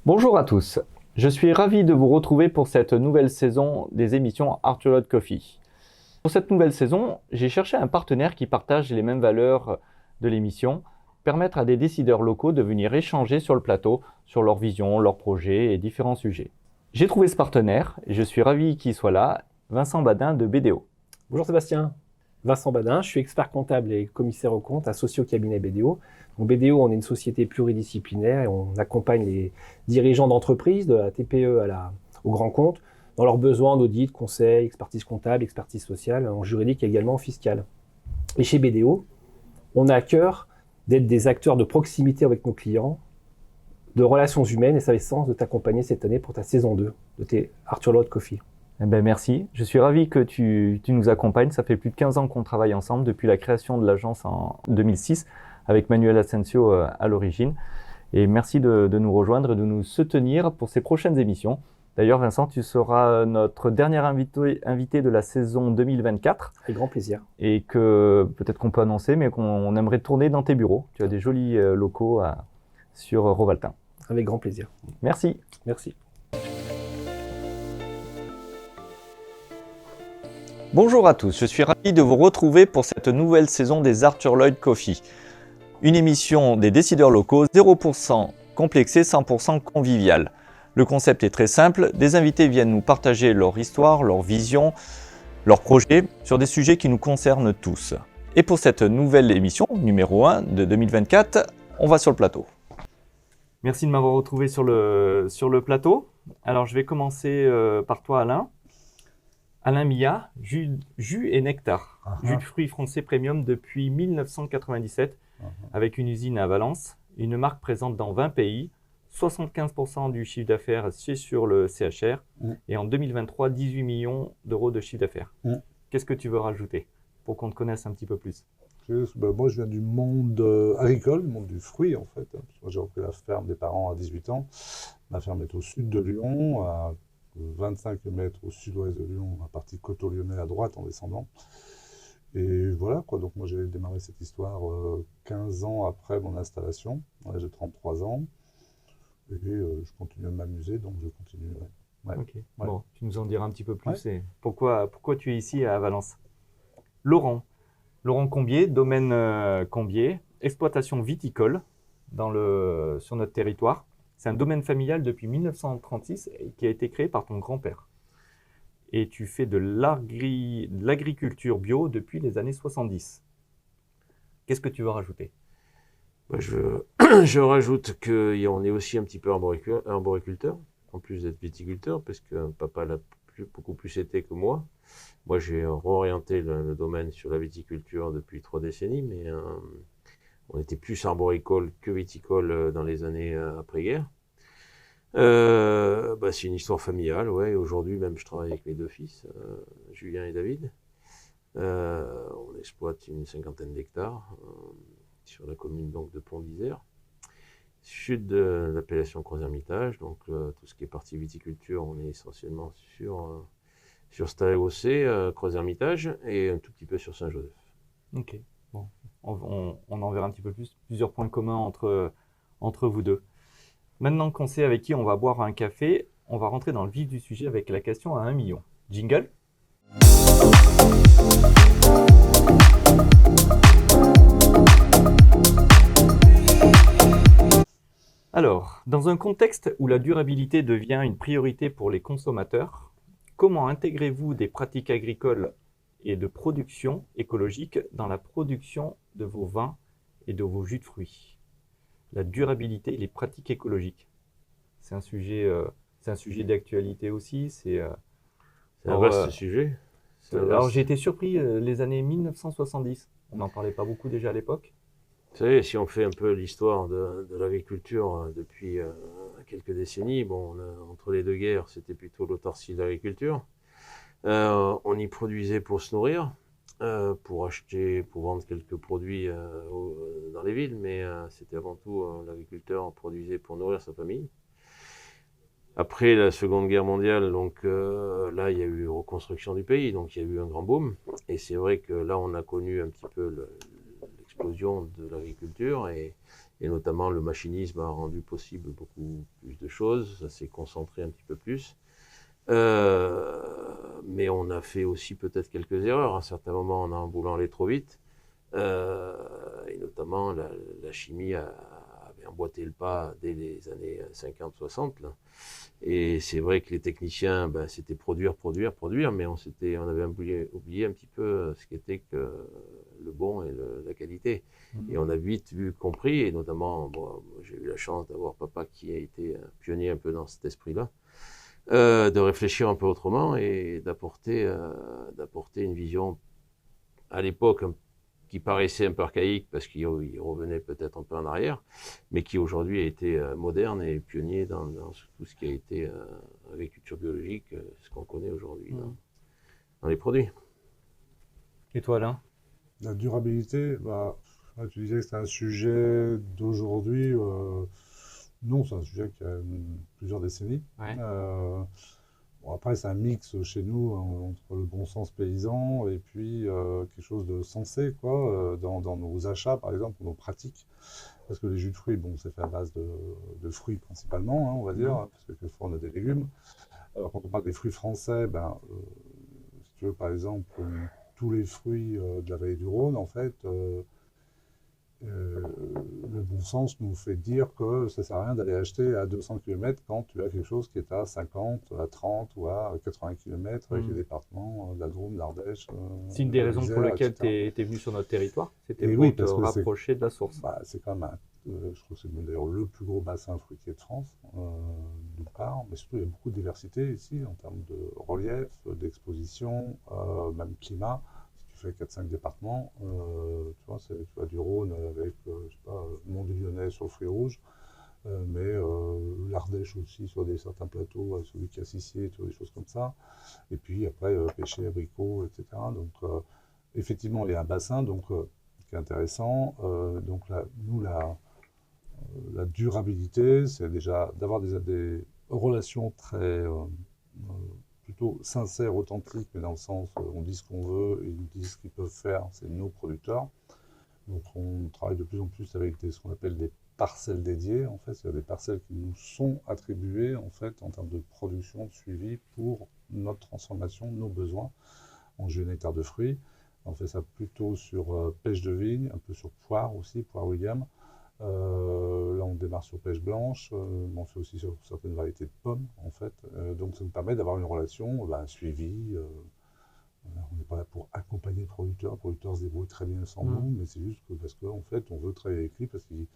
Bonjour à tous, je suis ravi de vous retrouver pour cette nouvelle saison des émissions Arthur Lloyd Coffee. Pour cette nouvelle saison, j'ai cherché un partenaire qui partage les mêmes valeurs de l'émission, permettre à des décideurs locaux de venir échanger sur le plateau sur leur vision, leurs projets et différents sujets. J'ai trouvé ce partenaire et je suis ravi qu'il soit là, Vincent Badin de BDO. Bonjour Sébastien, Vincent Badin, je suis expert comptable et commissaire aux comptes associé au cabinet BDO. Donc BDO, on est une société pluridisciplinaire et on accompagne les dirigeants d'entreprises, de la TPE au grand compte, dans leurs besoins d'audit, conseil, expertise comptable, expertise sociale, en juridique et également en fiscal. Et chez BDO, on a à cœur d'être des acteurs de proximité avec nos clients, de relations humaines, et ça a le sens de t'accompagner cette année pour ta saison 2 de tes Arthur Lloyd Coffee. Eh ben merci, je suis ravi que tu nous accompagnes. Ça fait plus de 15 ans qu'on travaille ensemble depuis la création de l'agence en 2006 avec Manuel Asensio à l'origine. Et merci de nous rejoindre et de nous soutenir pour ces prochaines émissions. D'ailleurs, Vincent, tu seras notre dernier invité de la saison 2024. Avec grand plaisir. Et que peut-être qu'on peut annoncer, mais qu'on aimerait tourner dans tes bureaux. Tu as des jolis locaux sur Rovaltin. Avec grand plaisir. Merci. Merci. Bonjour à tous, je suis ravi de vous retrouver pour cette nouvelle saison des Arthur Lloyd Coffee. Une émission des décideurs locaux 0% complexé, 100% convivial. Le concept est très simple, des invités viennent nous partager leur histoire, leur vision, leurs projets sur des sujets qui nous concernent tous. Et pour cette nouvelle émission, numéro 1 de 2024, on va sur le plateau. Merci de m'avoir retrouvé sur le plateau. Alors je vais commencer par toi Alain. Alain Millat, jus et nectar, jus de fruits français premium depuis 1997, avec une usine à Valence, une marque présente dans 20 pays, 75% du chiffre d'affaires c'est sur le CHR, et en 2023, 18 millions d'euros de chiffre d'affaires. Qu'est-ce que tu veux rajouter pour qu'on te connaisse un petit peu plus? Moi, je viens du monde agricole, du monde du fruit, en fait. Moi, j'ai repris la ferme des parents à 18 ans. Ma ferme est au sud de Lyon, à 25 km au sud-ouest de Lyon, à partie Coteau-Lyonnais à droite en descendant. Et voilà, quoi. Donc moi j'ai démarré cette histoire 15 ans après mon installation, à l'âge de 33 ans. Et je continue de m'amuser, donc je continue. Ouais. Ok, bon, tu nous en diras un petit peu plus. Et pourquoi tu es ici à Valence? Laurent Combier, domaine Combier, exploitation viticole sur notre territoire. C'est un domaine familial depuis 1936 qui a été créé par ton grand-père. Et tu fais de l'agriculture bio depuis les années 70. Qu'est-ce que tu veux rajouter? Je rajoute qu'on est aussi un petit peu arboriculteur, en plus d'être viticulteur, parce que papa l'a beaucoup plus été que moi. Moi, j'ai réorienté le domaine sur la viticulture depuis 3 décennies, mais on était plus arboricole que viticole dans les années après-guerre. C'est une histoire familiale, ouais. Aujourd'hui, même, je travaille avec mes 2 fils, Julien et David. On exploite une 50aine d'hectares sur la commune donc de Pont d'Isère, sud de l'appellation Croix-Hermitage. Donc tout ce qui est partie viticulture, on est essentiellement sur Stade-Gossé, Croix-Hermitage et un tout petit peu sur Saint-Joseph. Ok, bon, on en verra un petit peu plus, plusieurs points communs entre vous deux. Maintenant qu'on sait avec qui on va boire un café, on va rentrer dans le vif du sujet avec la question à 1 million. Jingle. Alors, dans un contexte où la durabilité devient une priorité pour les consommateurs, comment intégrez-vous des pratiques agricoles et de production écologique dans la production de vos vins et de vos jus de fruits? La durabilité et les pratiques écologiques. C'est un sujet d'actualité aussi. C'est un vaste sujet. Alors j'ai été surpris, les années 1970, on n'en parlait pas beaucoup déjà à l'époque. Vous savez, si on fait un peu l'histoire de l'agriculture depuis quelques décennies, entre les 2 guerres, c'était plutôt l'autarcie de l'agriculture. On y produisait pour se nourrir. Pour acheter, pour vendre quelques produits dans les villes, mais c'était avant tout l'agriculteur produisait pour nourrir sa famille. Après la Seconde Guerre mondiale, donc là il y a eu reconstruction du pays, donc il y a eu un grand boom, et c'est vrai que là on a connu un petit peu l'explosion de l'agriculture, et Et notamment, le machinisme a rendu possible beaucoup plus de choses. Ça s'est concentré un petit peu plus. Mais on a fait aussi peut-être quelques erreurs. À un certain moment, en voulant aller trop vite. Et notamment, la chimie avait emboîté le pas dès les années 50-60. Là. Et c'est vrai que les techniciens, c'était produire, mais on avait oublié un petit peu ce qu'était que le bon et la qualité. Et on a vite compris, et notamment, j'ai eu la chance d'avoir papa qui a été un pionnier un peu dans cet esprit-là, de réfléchir un peu autrement et d'apporter une vision à l'époque qui paraissait un peu archaïque parce qu'il revenait peut-être un peu en arrière, mais qui aujourd'hui a été moderne et pionnier dans tout ce qui a été agriculture biologique, ce qu'on connaît aujourd'hui dans les produits. Et toi, Alain? La durabilité, tu disais que c'est un sujet d'aujourd'hui. Non, c'est un sujet qui a plusieurs décennies. Ouais. Après, c'est un mix chez nous entre le bon sens paysan et puis quelque chose de sensé, quoi, dans nos achats, par exemple, nos pratiques. Parce que les jus de fruits, c'est fait à base de fruits principalement, on va dire, parce que quelquefois on a des légumes. Alors, quand on parle des fruits français, si tu veux, par exemple, tous les fruits de la vallée du Rhône, en fait, le bon sens nous fait dire que ça ne sert à rien d'aller acheter à 200 km quand tu as quelque chose qui est à 50, à 30 ou à 80 km avec les départements de la Drôme, de l'Ardèche. C'est une des raisons pour lesquelles tu es venu sur notre territoire, c'était pour te rapprocher de la source. C'est quand même, je trouve que c'est d'ailleurs le plus gros bassin fruitier de France, d'une part, mais surtout il y a beaucoup de diversité ici en termes de relief, d'exposition, même climat. Tu fais 4-5 départements, tu vois du Rhône avec, Mont du Lyonnais sur le fruit rouge, mais l'Ardèche aussi sur certains plateaux, celui qui a Sissier, tu vois, des choses comme ça. Et puis après, pêcher, abricots, etc. Donc effectivement, il y a un bassin qui est intéressant. Donc là, nous, la durabilité, c'est déjà d'avoir des relations très plutôt sincères, authentiques, mais dans le sens on dit ce qu'on veut, et ils nous disent ce qu'ils peuvent faire, c'est nos producteurs. Donc on travaille de plus en plus avec ce qu'on appelle des parcelles dédiées, en fait, c'est-à-dire des parcelles qui nous sont attribuées en fait en termes de production, de suivi pour notre transformation, nos besoins en jus et nectar de fruits. On fait ça plutôt sur pêche de vigne, un peu sur poire aussi, poire William. Là, on démarre sur pêche blanche, on fait aussi sur certaines variétés de pommes, en fait. Donc, ça nous permet d'avoir une relation, un suivi. On n'est pas là pour accompagner le producteur. Le producteur se débrouille très bien sans nous, mais c'est juste parce qu'en fait, on veut travailler avec lui parce qu'il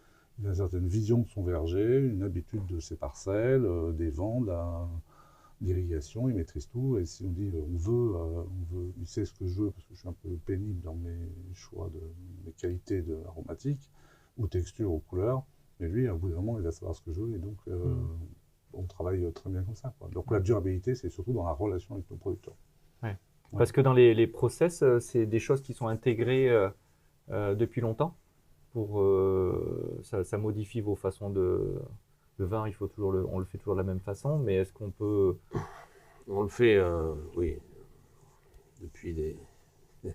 a une certaine vision de son verger, une habitude de ses parcelles, des vents, d'irrigation, il maîtrise tout. Et si on dit on veut, il sait ce que je veux parce que je suis un peu pénible dans mes choix mes qualités aromatiques ou texture ou couleur, mais lui, à bout d'un moment, il va savoir ce que je veux, et donc on travaille très bien comme ça, quoi. Donc la durabilité, c'est surtout dans la relation avec nos producteurs. Ouais. Parce que dans les process, c'est des choses qui sont intégrées depuis longtemps. Ça modifie vos façons de vin, on le fait toujours de la même façon, mais est-ce qu'on peut... On le fait, oui, depuis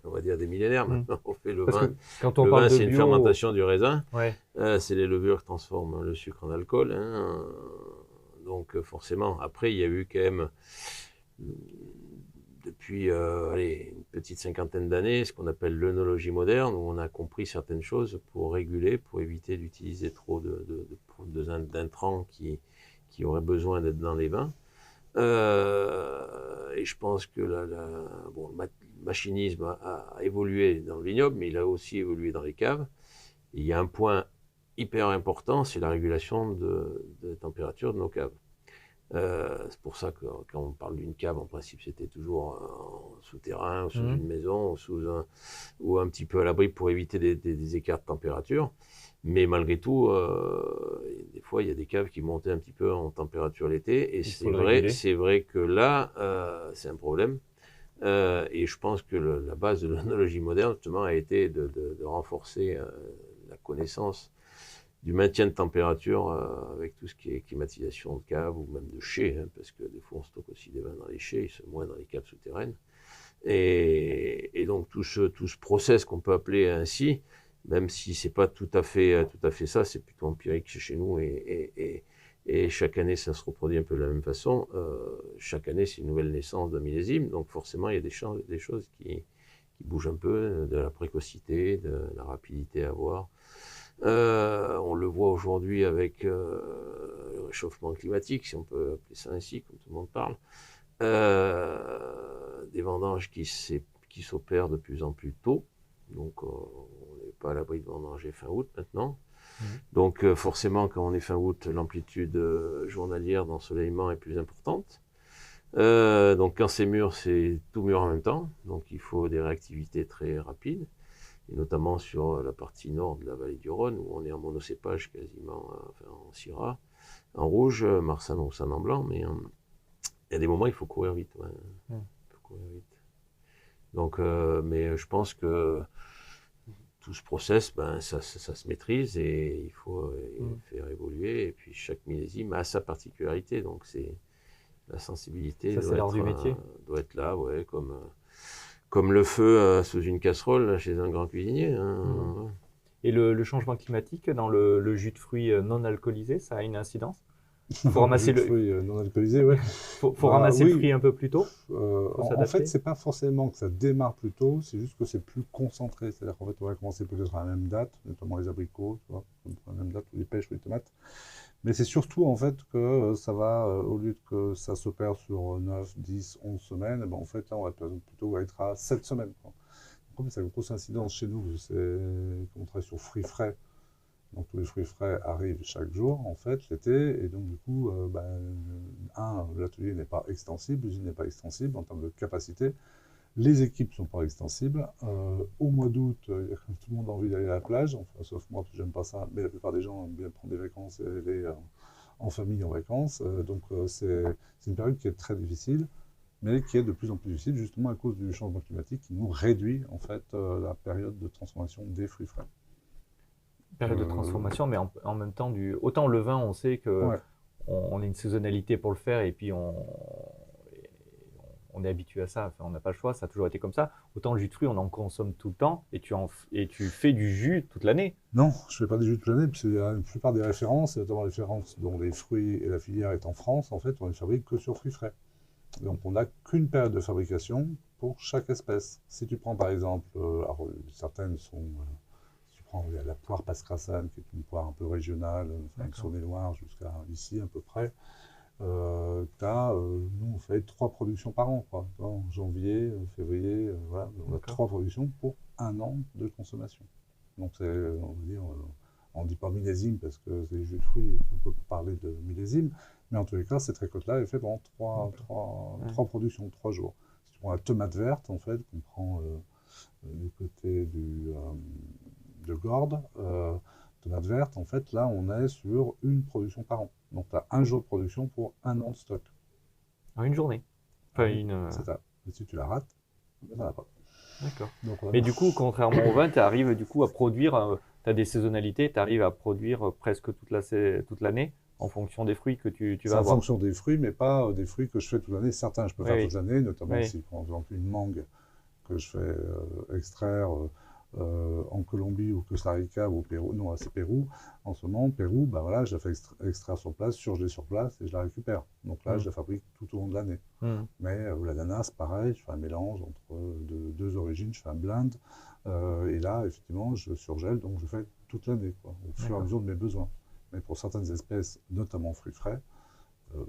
on va dire des millénaires maintenant. On fait le vin. Quand on parle de c'est bio, une fermentation du raisin. Ouais. C'est les levures qui transforment le sucre en alcool. Donc forcément, après, il y a eu quand même, depuis une petite cinquantaine d'années, ce qu'on appelle l'œnologie moderne, où on a compris certaines choses pour réguler, pour éviter d'utiliser trop d'intrants qui auraient besoin d'être dans les vins. Et je pense que le machinisme a évolué dans le vignoble, mais il a aussi évolué dans les caves. Et il y a un point hyper important, c'est la régulation de la température de nos caves. C'est pour ça que quand on parle d'une cave, en principe, c'était toujours en souterrain, ou sous une maison, ou un petit peu à l'abri pour éviter des écarts de température. Mais malgré tout, des fois, il y a des caves qui montaient un petit peu en température l'été. Et c'est vrai que là, c'est un problème. Et je pense que la base de l'œnologie moderne, justement, a été de renforcer la connaissance du maintien de température avec tout ce qui est climatisation de cave ou même de chais, parce que des fois, on stocke aussi des vins dans les chais, moins dans les caves souterraines. Et donc, tout ce process qu'on peut appeler ainsi, même si c'est pas tout à fait ça, c'est plutôt empirique chez nous et chaque année ça se reproduit un peu de la même façon. Chaque année c'est une nouvelle naissance d'un millésime, donc forcément il y a des choses qui bougent un peu, de la précocité, de la rapidité à voir. On le voit aujourd'hui avec le réchauffement climatique, si on peut appeler ça ainsi, comme tout le monde parle. Des vendanges qui s'opèrent de plus en plus tôt. Donc, on n'est pas à l'abri de vendanger fin août maintenant. Donc, forcément, quand on est fin août, l'amplitude journalière d'ensoleillement est plus importante. Donc, quand c'est mûr, c'est tout mûr en même temps. Donc, il faut des réactivités très rapides. Et notamment sur la partie nord de la vallée du Rhône, où on est en monocépage quasiment, enfin, en Syrah, en rouge, Marsanne, Roussanne en blanc, mais il y a des moments, il faut courir vite. Ouais. Il faut courir vite. Donc, mais je pense que tout ce process, ça se maîtrise et il faut faire évoluer. Et puis, chaque millésime a sa particularité. Donc, c'est la sensibilité Ça, c'est l'art du métier. Doit être là, ouais, comme le feu sous une casserole chez un grand cuisinier. Hein. Et le changement climatique dans le jus de fruits non alcoolisé, ça a une incidence? Il faut ramasser le fruit non alcoolisé, ouais. faut ramasser le fruit un peu plus tôt. En fait, c'est pas forcément que ça démarre plus tôt, c'est juste que c'est plus concentré. C'est-à-dire qu'en fait, on va commencer peut-être à la même date, notamment les abricots, tu vois, à la même date, ou les pêches ou les tomates. Mais c'est surtout en fait que ça va, au lieu que ça s'opère sur 9, 10, 11 semaines, en fait, là, on va plutôt être à 7 semaines. Quoi. Comme ça a une grosse incidence chez nous, on travaille sur fruits frais. Donc tous les fruits frais arrivent chaque jour, en fait, l'été, et donc du coup, l'atelier n'est pas extensible, l'usine n'est pas extensible en termes de capacité, les équipes ne sont pas extensibles. Au mois d'août, tout le monde a envie d'aller à la plage, enfin, sauf moi, parce que j'aime pas ça, mais la plupart des gens aiment bien prendre des vacances et aller en famille en vacances. Donc c'est une période qui est très difficile, mais qui est de plus en plus difficile, justement à cause du changement climatique qui nous réduit en fait la période de transformation des fruits frais. Période de transformation, mais en même temps, autant le vin, on sait que on a une saisonnalité pour le faire et puis on est habitué à ça, enfin, on n'a pas le choix, ça a toujours été comme ça. Autant le jus de fruits, on en consomme tout le temps et tu fais du jus toute l'année. Non, je ne fais pas du jus toute l'année, puisque la plupart des références, notamment les références dont les fruits et la filière est en France, en fait, on ne les fabrique que sur fruits frais. Donc on n'a qu'une période de fabrication pour chaque espèce. Si tu prends par exemple, alors certaines sont... il y a la poire Pascrasane, qui est une poire un peu régionale, Saône-et-Loire jusqu'à ici à peu près. Nous, on fait 3 productions par an, quoi. En janvier, février, voilà. On a 3 productions pour 1 an de consommation. Donc, on ne dit pas millésime parce que c'est les jus de fruits, on peut parler de millésime, mais en tous les cas, cette récolte-là est faite pendant 3 productions, 3 jours. Si tu prends la tomate verte, en fait, qu'on prend du côté de Gordes, tomate verte, en fait, là, on est sur une production par an. Donc, tu as 1 jour de production pour 1 an de stock. En une journée. Enfin, C'est ça. Et si tu la rates, ça va pas. D'accord. Mais du coup, contrairement au vin, tu arrives du coup à produire, tu as des saisonnalités, tu arrives à produire presque toute l'année en fonction des fruits que tu vas avoir. En fonction des fruits, mais pas des fruits que je fais toute l'année. Certains, je peux faire toute l'année, notamment si, par exemple, une mangue que je fais extraire en Colombie ou Costa Rica ou au Pérou, non, c'est Pérou, en ce moment, Pérou, je la fais extraire sur place, surgeler sur place et je la récupère. Donc là, je la fabrique tout au long de l'année. Mais l'ananas, pareil, je fais un mélange entre deux origines, je fais un blend, et là, effectivement, je surgèle, donc je fais toute l'année, au fur et à mesure de mes besoins. Mais pour certaines espèces, notamment fruits frais,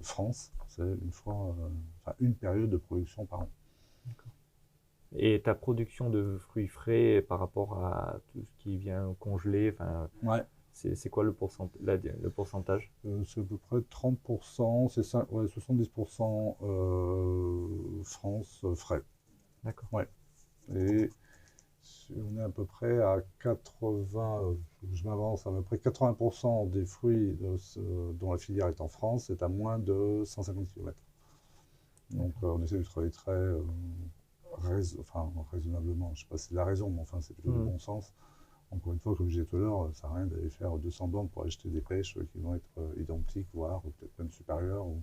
France, c'est une période de production par an. Et ta production de fruits frais par rapport à tout ce qui vient congeler, c'est quoi le pourcentage? C'est à peu près 30%, c'est 70% France frais. D'accord. Ouais. Et on est à peu près à 80, je m'avance, à peu près 80% des fruits dont la filière est en France, c'est à moins de 150 km. Donc on essaie de travailler très... raisonnablement, je ne sais pas si c'est la raison, mais enfin c'est plutôt le bon sens. Encore une fois, comme je disais tout à l'heure, ça sert à rien d'aller faire 200 bornes pour acheter des pêches qui vont être identiques, voire peut-être même supérieures, ou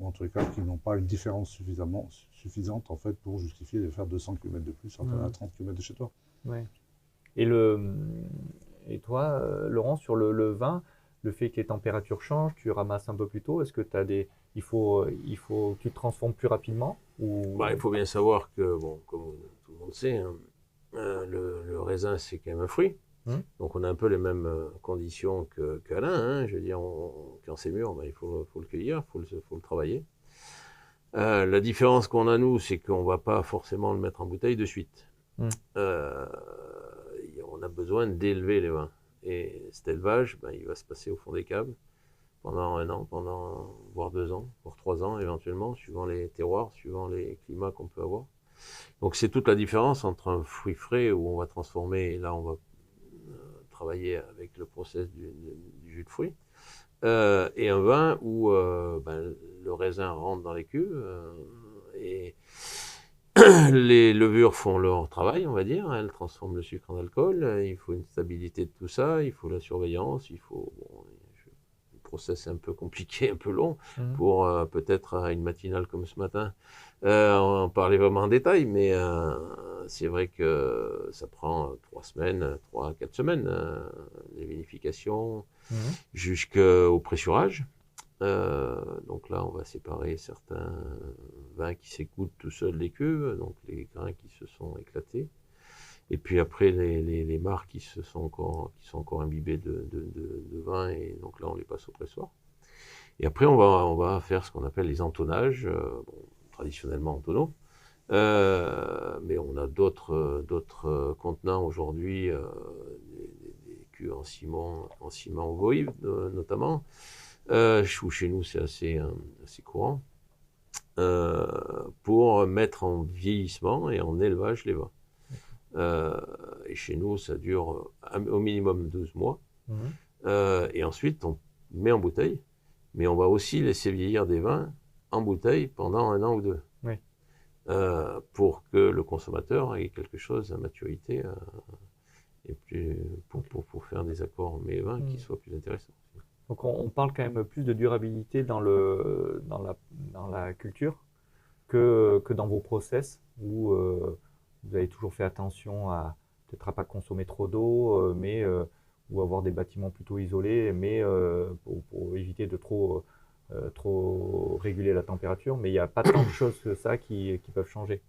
en tous les cas qui n'ont pas une différence suffisante en fait pour justifier de faire 200 km de plus à 30 km de chez toi. Ouais. Et toi, Laurent, sur le vin, le fait que les températures changent, tu ramasses un peu plus tôt, est-ce que il faut que tu te transformes plus rapidement ou... Bah, il faut bien savoir que, bon, comme tout le monde sait, hein, le raisin, c'est quand même un fruit. Donc on a un peu les mêmes conditions qu'Alain. Hein. Je veux dire, quand c'est mûr, ben, il faut le cueillir, faut le travailler. La différence qu'on a, nous, c'est qu'on ne va pas forcément le mettre en bouteille de suite. On a besoin d'élever les vins. Et cet élevage, ben, il va se passer au fond des caves pendant 1 an, voire 2 ans, voire 3 ans éventuellement, suivant les terroirs, suivant les climats qu'on peut avoir. Donc c'est toute la différence entre un fruit frais où on va transformer, et là on va travailler avec le process du jus de fruits, et un vin où ben, le raisin rentre dans les cuves et les levures font leur travail, on va dire. Elles transforment le sucre en alcool. Il faut une stabilité de tout ça, il faut la surveillance, il faut un process un peu compliqué, un peu long, pour peut-être à une matinale comme ce matin, en parler vraiment en détail, mais c'est vrai que ça prend 3 semaines, 3 à 4 semaines, les vinifications, jusqu'au pressurage. Donc là, on va séparer certains vins qui s'écoutent tout seuls des cuves, donc les grains qui se sont éclatés. Et puis après, les marcs qui sont encore imbibés de vin, et donc là, on les passe au pressoir. Et après, on va faire ce qu'on appelle les entonnages, traditionnellement en tonneau. Mais on a d'autres contenants aujourd'hui, des cuves en ciment ovoïde notamment. Chez nous, c'est assez courant, pour mettre en vieillissement et en élevage les vins. Et chez nous, ça dure au minimum 12 mois. Et ensuite, on met en bouteille, mais on va aussi laisser vieillir des vins en bouteille pendant 1 an ou 2. Pour que le consommateur ait quelque chose à maturité, et pour faire des accords mets et vins qui soient plus intéressants. Donc on parle quand même plus de durabilité dans la culture que dans vos process où vous avez toujours fait attention à peut-être à pas consommer trop d'eau, ou avoir des bâtiments plutôt isolés, mais pour éviter de trop réguler la température. Mais il n'y a pas tant de choses que ça qui peuvent changer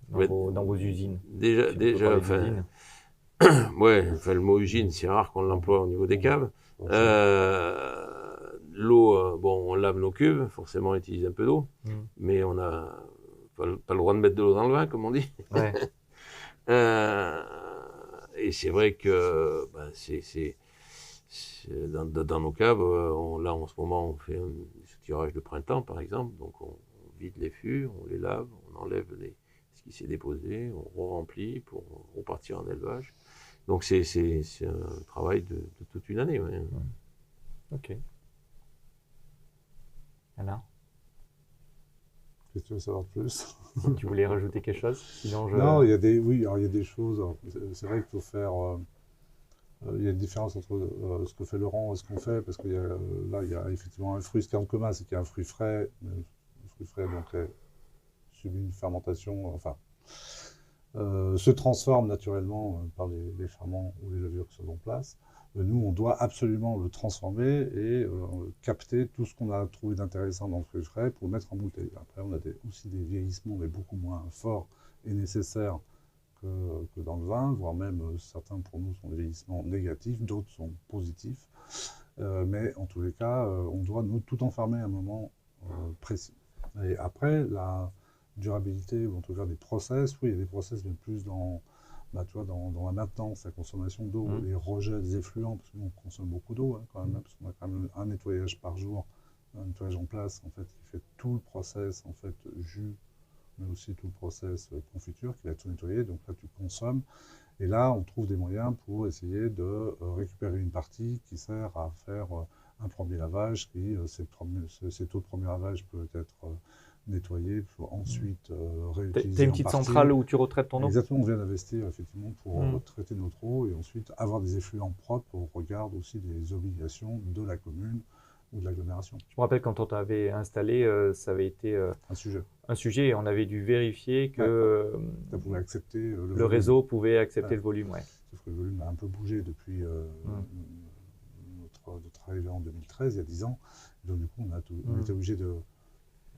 dans vos usines. Déjà, enfin, le mot usine, c'est rare qu'on l'emploie au niveau des caves. L'eau, on lave nos cuves, forcément on utilise un peu d'eau, mais on n'a pas le droit de mettre de l'eau dans le vin, comme on dit. Et c'est vrai que dans nos caves, là en ce moment on fait un soutirage de printemps par exemple, donc on vide les fûts, on les lave, on enlève ce qui s'est déposé, on re-remplit pour repartir en élevage. Donc c'est un travail de toute une année. Ok. Alain, qu'est-ce que tu veux savoir de plus? Tu voulais rajouter quelque chose? Sinon Non, il y a des choses. C'est vrai qu'il faut faire. Il y a une différence entre ce que fait Laurent et ce qu'on fait, parce qu'il y a effectivement un fruit. Ce qui est en commun, c'est qu'il y a un fruit frais. Le fruit frais donc subit une fermentation. Enfin, se transforme naturellement par les ferments ou les levures qui sont en place. Nous, on doit absolument le transformer et capter tout ce qu'on a trouvé d'intéressant dans le fruit frais pour le mettre en bouteille. Après, on a aussi des vieillissements, mais beaucoup moins forts et nécessaires que dans le vin, voire même certains pour nous sont des vieillissements négatifs, d'autres sont positifs. Mais en tous les cas, on doit nous tout enfermer à un moment précis. Et après, la durabilité, ou en tout cas des process, oui, il y a des process, mais plus dans la maintenance, la consommation d'eau, les rejets des effluents, parce que nous on consomme beaucoup d'eau quand même, parce qu'on a quand même un nettoyage par jour, un nettoyage en place en fait qui fait tout le process en fait jus, mais aussi tout le process confiture qui va être nettoyé. Donc là tu consommes, et là on trouve des moyens pour essayer de récupérer une partie qui sert à faire un premier lavage, cet autre premier lavage peut être nettoyer, pour ensuite réutiliser. T'as une petite centrale où tu retraites ton eau? Exactement, on vient d'investir effectivement pour traiter notre eau et ensuite avoir des effluents propres au regard aussi des obligations de la commune ou de l'agglomération. Je me rappelle quand on t'avait installé, ça avait été un sujet et on avait dû vérifier que ça pouvait accepter le réseau pouvait accepter le volume. le volume a un peu bougé depuis notre arrivée en 2013, il y a 10 ans. Donc du coup, on était obligé de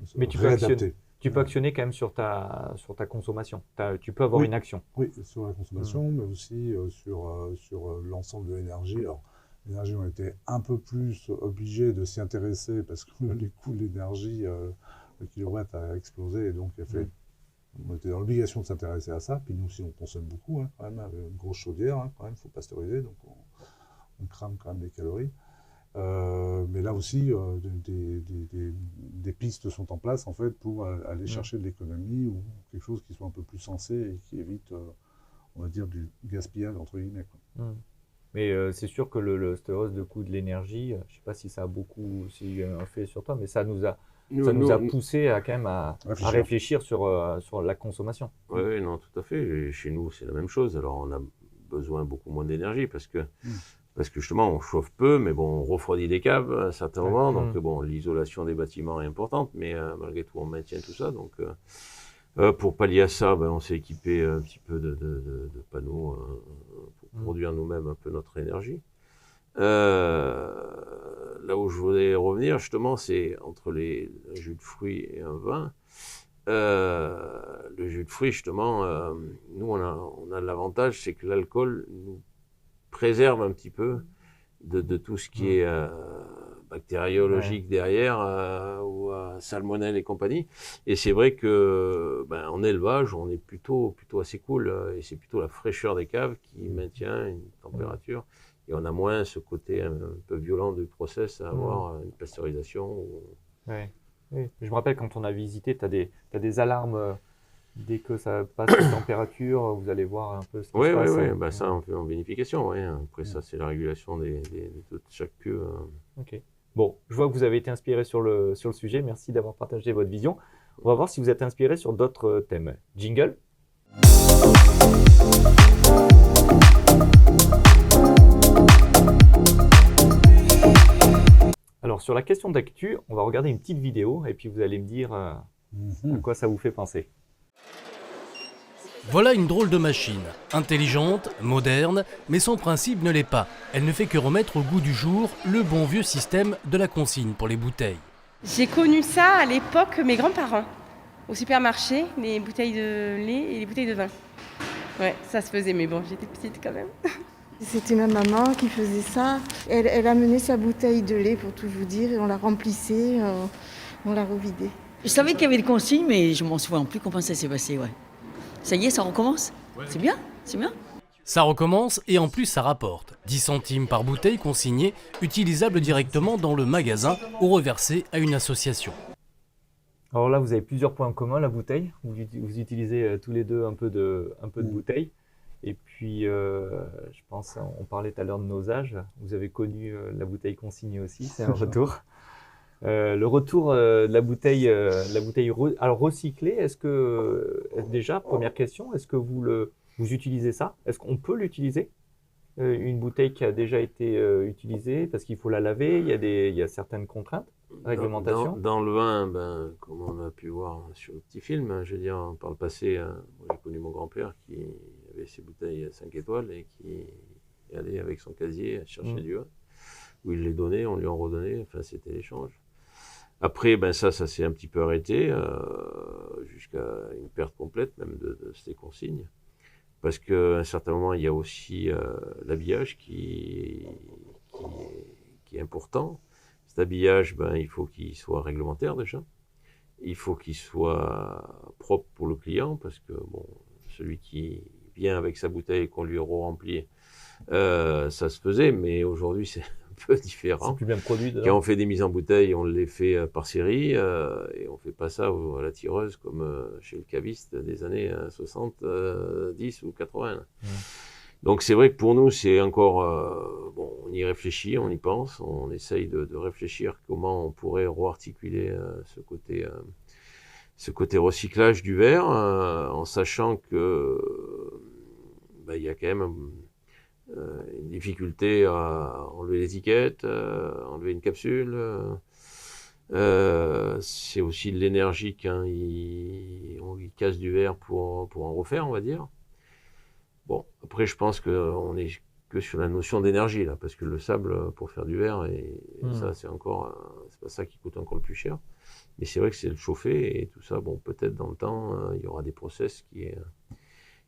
se Mais tu peux réadapter. Tu peux actionner quand même sur ta consommation. Tu peux avoir Oui. une action. Oui, sur la consommation, mais aussi sur l'ensemble de l'énergie. Alors, l'énergie, on était un peu plus obligés de s'y intéresser parce que les coûts de l'énergie, le kilowatt a explosé, et donc on était dans l'obligation de s'intéresser à ça. Puis nous aussi, on consomme beaucoup, hein, quand même, avec une grosse chaudière, hein, quand même, il faut pasteuriser, donc on crame quand même des calories. Mais là aussi, des pistes sont en place en fait pour aller chercher de l'économie ou quelque chose qui soit un peu plus sensé et qui évite, on va dire, du gaspillage entre guillemets, quoi. Mais c'est sûr que cette hausse de coût de l'énergie, je ne sais pas si ça a beaucoup, s'il y a eu un fait sur toi, mais ça nous a poussé à quand même à réfléchir sur la consommation. Oui, non, tout à fait. Et chez nous, c'est la même chose. Alors, on a besoin beaucoup moins d'énergie parce que justement, on chauffe peu, mais bon, on refroidit des caves à un certain moment. Donc, bon, l'isolation des bâtiments est importante, mais malgré tout, on maintient tout ça. Donc, pour pallier à ça, on s'est équipé un petit peu de panneaux pour produire nous-mêmes un peu notre énergie. Là où je voudrais revenir, justement, c'est entre un jus de fruits et un vin. Le jus de fruits, justement, nous, on a l'avantage, c'est que l'alcool nous préserve un petit peu de tout ce qui est bactériologique derrière, ou salmonelle et compagnie. Et c'est vrai que en élevage, on est plutôt assez cool, et c'est plutôt la fraîcheur des caves qui maintient une température. Et on a moins ce côté un peu violent du process à avoir une pasteurisation. Oui. Je me rappelle quand on a visité, tu as des alarmes. Dès que ça passe la température, vous allez voir un peu ce qui se passe. Oui, ça on fait en vinification. Après ça, c'est la régulation de chaque cuve. Ok. Bon, je vois que vous avez été inspiré sur le sujet. Merci d'avoir partagé votre vision. On va voir si vous êtes inspiré sur d'autres thèmes. Jingle. Alors, sur la question d'actu, on va regarder une petite vidéo et puis vous allez me dire à quoi ça vous fait penser. Voilà une drôle de machine, intelligente, moderne, mais son principe ne l'est pas. Elle ne fait que remettre au goût du jour le bon vieux système de la consigne pour les bouteilles. J'ai connu ça à l'époque, mes grands-parents, au supermarché, les bouteilles de lait et les bouteilles de vin. Ouais, ça se faisait, mais bon, j'étais petite quand même. C'était ma maman qui faisait ça. Elle amenait sa bouteille de lait, pour tout vous dire, et on la remplissait, on la revidait. Je savais qu'il y avait des consignes, mais je m'en souviens plus comment ça s'est passé, ouais. Ça y est, ça recommence. C'est bien, c'est bien. Ça recommence et en plus ça rapporte. 10 centimes par bouteille consignée, utilisable directement dans le magasin ou reversée à une association. Alors là, vous avez plusieurs points en commun, la bouteille. Vous utilisez tous les deux un peu de bouteille. Et puis, je pense, on parlait tout à l'heure de nos âges. Vous avez connu la bouteille consignée aussi, c'est un retour. Le retour de la bouteille alors recyclée, est-ce que, déjà, première question, est-ce que vous utilisez ça? Est-ce qu'on peut l'utiliser? Une bouteille qui a déjà été utilisée, parce qu'il faut la laver, il y a certaines contraintes, réglementations. Dans le vin, comme on a pu voir sur le petit film, je veux dire, par le passé, j'ai connu mon grand-père qui avait ses bouteilles 5 étoiles et qui allait avec son casier chercher du vin, où il les donnait, on lui en redonnait, enfin c'était l'échange. Après, ça s'est un petit peu arrêté, jusqu'à une perte complète même de ces consignes. Parce qu'à un certain moment, il y a aussi l'habillage qui est important. Cet habillage, il faut qu'il soit réglementaire déjà. Il faut qu'il soit propre pour le client, parce que celui qui vient avec sa bouteille qu'on lui re-remplit, ça se faisait, mais aujourd'hui c'est un peu différent. C'est plus bien produit. Quand on fait des mises en bouteille, on les fait par série, et on fait pas ça à la tireuse comme chez le caviste des années 70 ou 80. Donc c'est vrai que pour nous, c'est encore... on y réfléchit, on y pense, on essaye de réfléchir comment on pourrait rearticuler ce côté recyclage du verre, en sachant que il y a quand même une difficulté à enlever l'étiquette, enlever une capsule. C'est aussi de l'énergie quand il casse du verre pour en refaire, on va dire. Bon, Après, je pense qu'on est que sur la notion d'énergie, là, parce que le sable, pour faire du verre, et ça, c'est pas ça qui coûte encore le plus cher. Mais c'est vrai que c'est le chauffer et tout ça. Bon, peut-être dans le temps, il y aura des process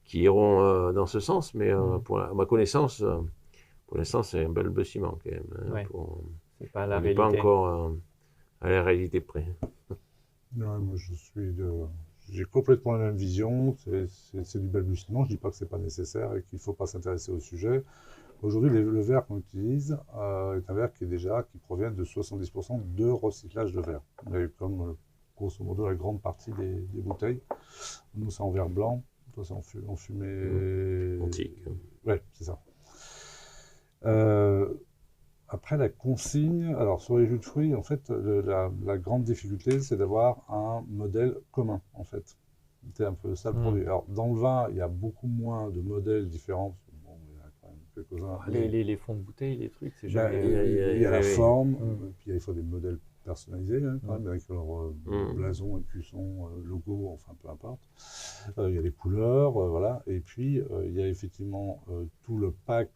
qui iront dans ce sens, mais à ma connaissance, pour l'instant, c'est un bel balbutiement quand même. Hein, Ouais. C'est pas la on n'est réalité. pas encore à la réalité près. Ouais, moi, j'ai complètement la même vision. C'est du balbutiement. Je dis pas que c'est pas nécessaire et qu'il faut pas s'intéresser au sujet. Aujourd'hui, le verre qu'on utilise est un verre qui provient de 70% de recyclage de verre. Mais comme grosso modo la grande partie des bouteilles, nous c'est en verre blanc, toi c'est en fumée Antique. Ouais, c'est ça. Après la consigne, alors sur les jus de fruits, en fait, la grande difficulté, c'est d'avoir un modèle commun, en fait. C'est un peu ça le produit. Alors, dans le vin, il y a beaucoup moins de modèles différents. Bon, il y en a quand même quelques-uns. Les fonds de bouteille, les trucs, c'est Ben, jamais... il y a la forme, Mm. puis il y a des fois des modèles personnalisés, hein, quand même, avec leur blason, écusson, logo, enfin peu importe. Il y a les couleurs, voilà. Et puis, il y a effectivement tout le pack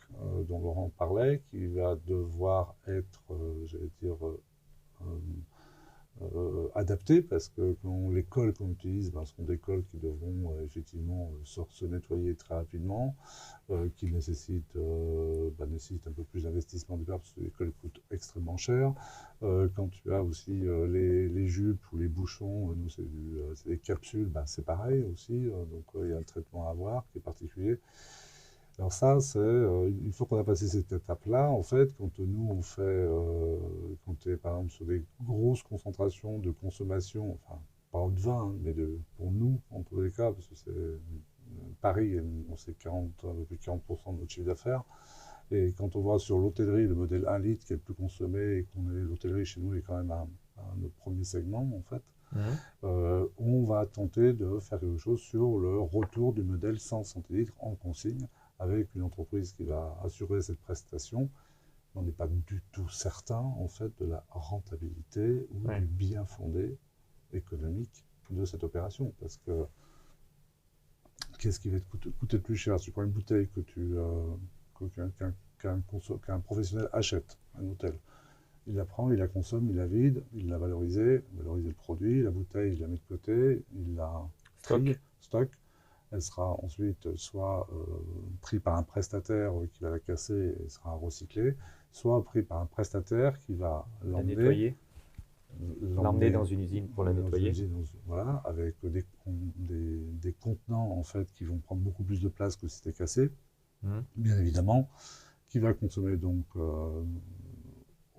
dont Laurent parlait, qui va devoir être, j'allais dire, adapté, parce que les cols qu'on utilise sont des cols qui devront effectivement se nettoyer très rapidement, qui nécessitent un peu plus d'investissement du verre, parce que les cols coûtent extrêmement cher. Quand tu as aussi les jupes ou les bouchons, nous c'est des capsules, c'est pareil aussi, donc il y a un traitement à avoir qui est particulier. Alors ça, une fois qu'on a passé cette étape-là, en fait, quand nous on fait, quand tu es par exemple sur des grosses concentrations de consommation, enfin pas de vin, hein, mais pour nous en tous les cas, parce que Paris, c'est un peu plus de 40% de notre chiffre d'affaires. Et quand on voit sur l'hôtellerie le modèle 1 litre qui est le plus consommé, et l'hôtellerie chez nous est quand même à notre premier segment en fait, on va tenter de faire quelque chose sur le retour du modèle 100 centilitres en consigne, avec une entreprise qui va assurer cette prestation. On n'est pas du tout certain en fait de la rentabilité ou du bien fondé économique de cette opération, parce que qu'est-ce qui va te coûter le plus cher? Si tu prends une bouteille qu'un professionnel achète, un hôtel, il la prend, il la consomme, il la vide, il l'a valorisé le produit, la bouteille, il la met de côté, il la stocke. Elle sera ensuite soit prise par un prestataire qui va la casser et sera recyclée, soit prise par un prestataire qui va l'emmener dans une usine pour la nettoyer. Voilà, avec des contenants en fait qui vont prendre beaucoup plus de place que si c'était cassé, bien évidemment, qui va consommer donc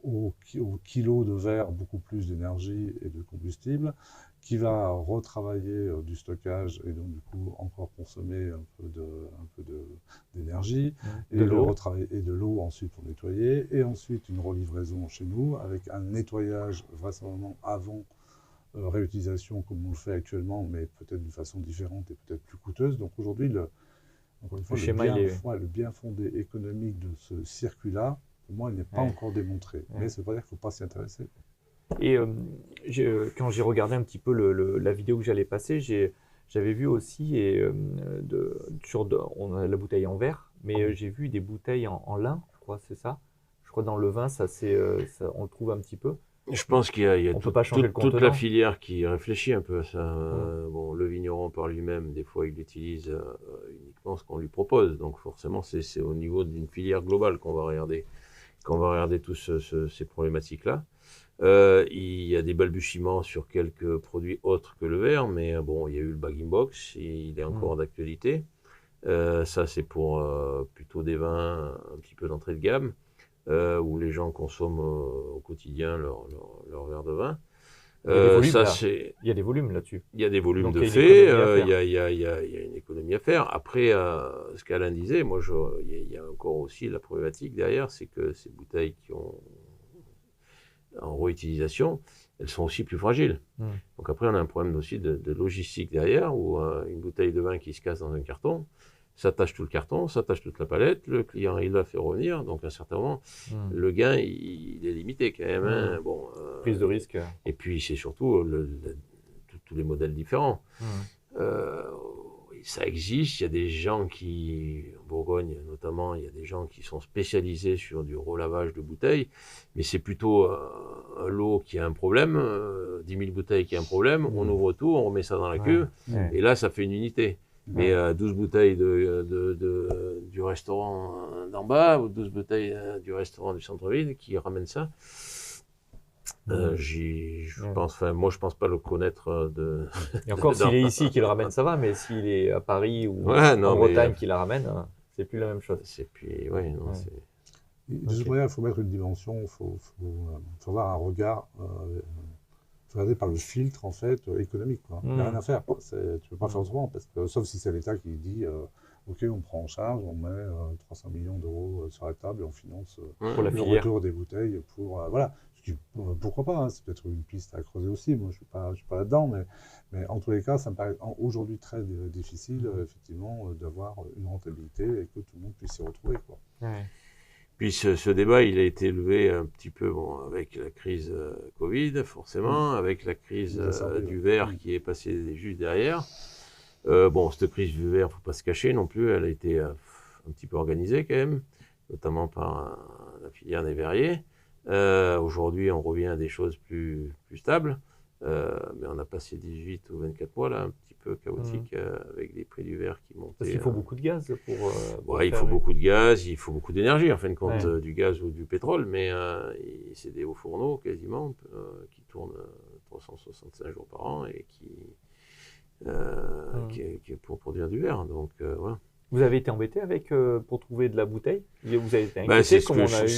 au kilo de verre beaucoup plus d'énergie et de combustible, qui va retravailler du stockage et donc du coup encore consommer un peu d'énergie, et de l'eau ensuite pour nettoyer, et ensuite une relivraison chez nous avec un nettoyage vraisemblablement avant réutilisation comme on le fait actuellement, mais peut-être d'une façon différente et peut-être plus coûteuse. Donc aujourd'hui, encore une fois, le bien fondé économique de ce circuit-là, pour moi, il n'est pas encore démontré. Mais ça veut pas dire qu'il ne faut pas s'y intéresser. Et quand j'ai regardé un petit peu la vidéo que j'allais passer, j'avais vu aussi, on a la bouteille en verre, mais j'ai vu des bouteilles en lin, je crois, c'est ça. Je crois dans le vin, on le trouve un petit peu. Je pense qu'il y a peut pas changer le toute contenant. la filière qui réfléchit un peu à ça. Bon, le vigneron par lui-même, des fois, il utilise uniquement ce qu'on lui propose. Donc forcément, c'est au niveau d'une filière globale qu'on va regarder tous ces problématiques-là. Il y a des balbutiements sur quelques produits autres que le verre, mais bon, il y a eu le bag-in-box, il est encore d'actualité. Ça, c'est pour plutôt des vins un petit peu d'entrée de gamme, où les gens consomment au quotidien leur verre de vin. Il y a des volumes là-dessus. Il y a des volumes Donc, de il y a une fait, il y a une économie à faire. Après, ce qu'Alain disait, il y a encore aussi la problématique derrière, c'est que ces bouteilles qui ont en réutilisation, elles sont aussi plus fragiles. Donc après, on a un problème aussi de logistique derrière, où une bouteille de vin qui se casse dans un carton, ça tâche tout le carton, ça tâche toute la palette, le client il la fait revenir, donc à un certain moment, le gain il est limité quand même. Hein. Bon, prise de risque. Et puis c'est surtout tous les modèles différents. Il ça existe, il y a des gens qui, en Bourgogne notamment, il y a des gens qui sont spécialisés sur du relavage de bouteilles, mais c'est plutôt un lot qui a un problème, 10 000 bouteilles qui a un problème, on ouvre tout, on remet ça dans la cuve, et là ça fait une unité. Mais 12 bouteilles du restaurant d'en bas, ou 12 bouteilles du restaurant du centre-ville qui ramènent ça, moi je pense pas le connaître Et encore, s'il est ici qu'il le ramène, ça va, mais s'il est à Paris ou non, en Bretagne qu'il la ramène, c'est plus la même chose. De toute manière, il faut mettre une dimension, il faut avoir un regard, faut regarder par le filtre en fait économique. Il n'y a rien à faire. Tu ne peux pas faire autrement, parce que, sauf si c'est l'État qui dit ok, on prend en charge, on met 300 millions d'euros sur la table et on finance pour la le filière. retour des bouteilles pour voilà. Pourquoi pas, c'est peut-être une piste à creuser aussi. Moi, je suis pas là-dedans, mais en tous les cas, ça me paraît aujourd'hui très difficile, effectivement, d'avoir une rentabilité et que tout le monde puisse s'y retrouver, quoi. Puis ce débat, il a été élevé un petit peu avec la crise Covid, forcément, avec la crise du verre qui est passée juste derrière. Cette crise du verre, faut pas se cacher non plus, elle a été un petit peu organisée quand même, notamment par la filière des verriers. Aujourd'hui, on revient à des choses plus stables, mais on a passé 18 ou 24 mois là, un petit peu chaotiques avec les prix du verre qui montaient. Parce qu'il faut beaucoup de gaz pour il faut beaucoup de gaz, il faut beaucoup d'énergie en fin de compte, du gaz ou du pétrole, mais c'est des hauts fourneaux quasiment qui tournent 365 jours par an et qui pour produire du verre. Donc voilà. Vous avez été embêté pour trouver de la bouteille? Vous avez été inquiété? C'est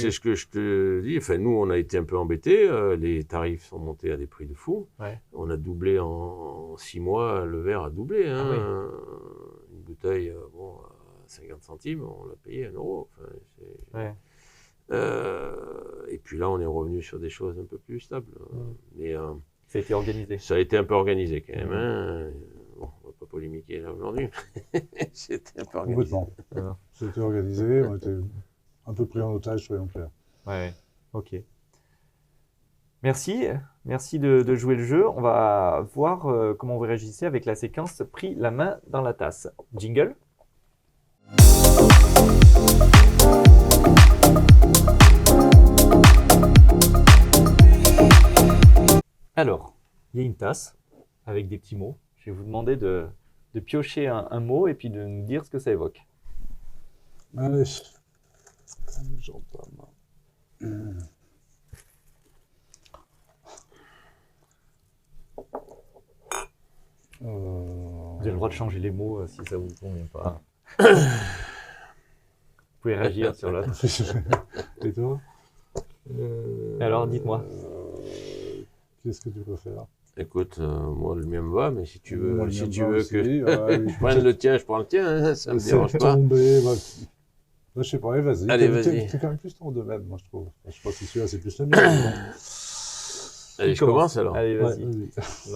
ce que je te dis. Enfin, nous, on a été un peu embêtés. Les tarifs sont montés à des prix de fou. On a doublé en 6 mois. Le verre a doublé. Une bouteille, à 50 centimes, on l'a payé 1 euro. Enfin, et puis là, on est revenu sur des choses un peu plus stables. Mais ça a été organisé. Ça a été un peu organisé quand même. On ne va pas polémiquer là aujourd'hui. C'était un peu organisé. Complètement. C'était organisé, on était un peu pris en otage, soyons clairs. Ok. Merci de jouer le jeu. On va voir comment vous réagissez avec la séquence pris la main dans la tasse. Jingle. Alors, il y a une tasse avec des petits mots. Je vais vous demander de piocher un mot et puis de nous dire ce que ça évoque. Allez, j'entame. Vous avez le droit de changer les mots si ça vous convient pas. Vous pouvez réagir sur la... Et toi Alors, dites-moi. Qu'est-ce que tu préfères? Écoute, moi le mien me va, mais si tu veux, que je prenne le tien, je prends le tien, ça me dérange pas. Je sais pas, vas-y. Allez, vas-y. C'est quand même plus ton domaine, moi je trouve. Je sais pas si celui-là c'est plus le mien. Allez, je commence alors. Allez, vas-y.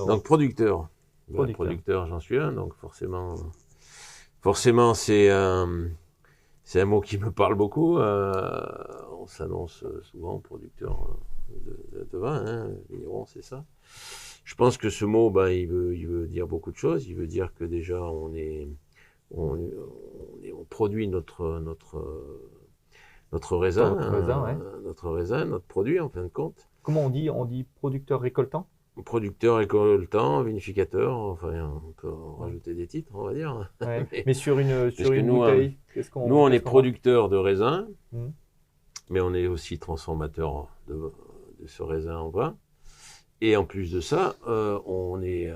Donc producteur. Producteur, j'en suis un, donc forcément c'est un mot qui me parle beaucoup. On s'annonce souvent producteur de vin, vigneron, c'est ça. Je pense que ce mot, il veut dire beaucoup de choses. Il veut dire que déjà on produit notre raisin, notre raisin, notre produit en fin de compte. Comment on dit? On dit producteur récoltant? Producteur récoltant, vinificateur, enfin on peut rajouter des titres, on va dire. Mais sur une bouteille, nous on est producteur de raisin, mais on est aussi transformateur de ce raisin en vin. Et en plus de ça, on le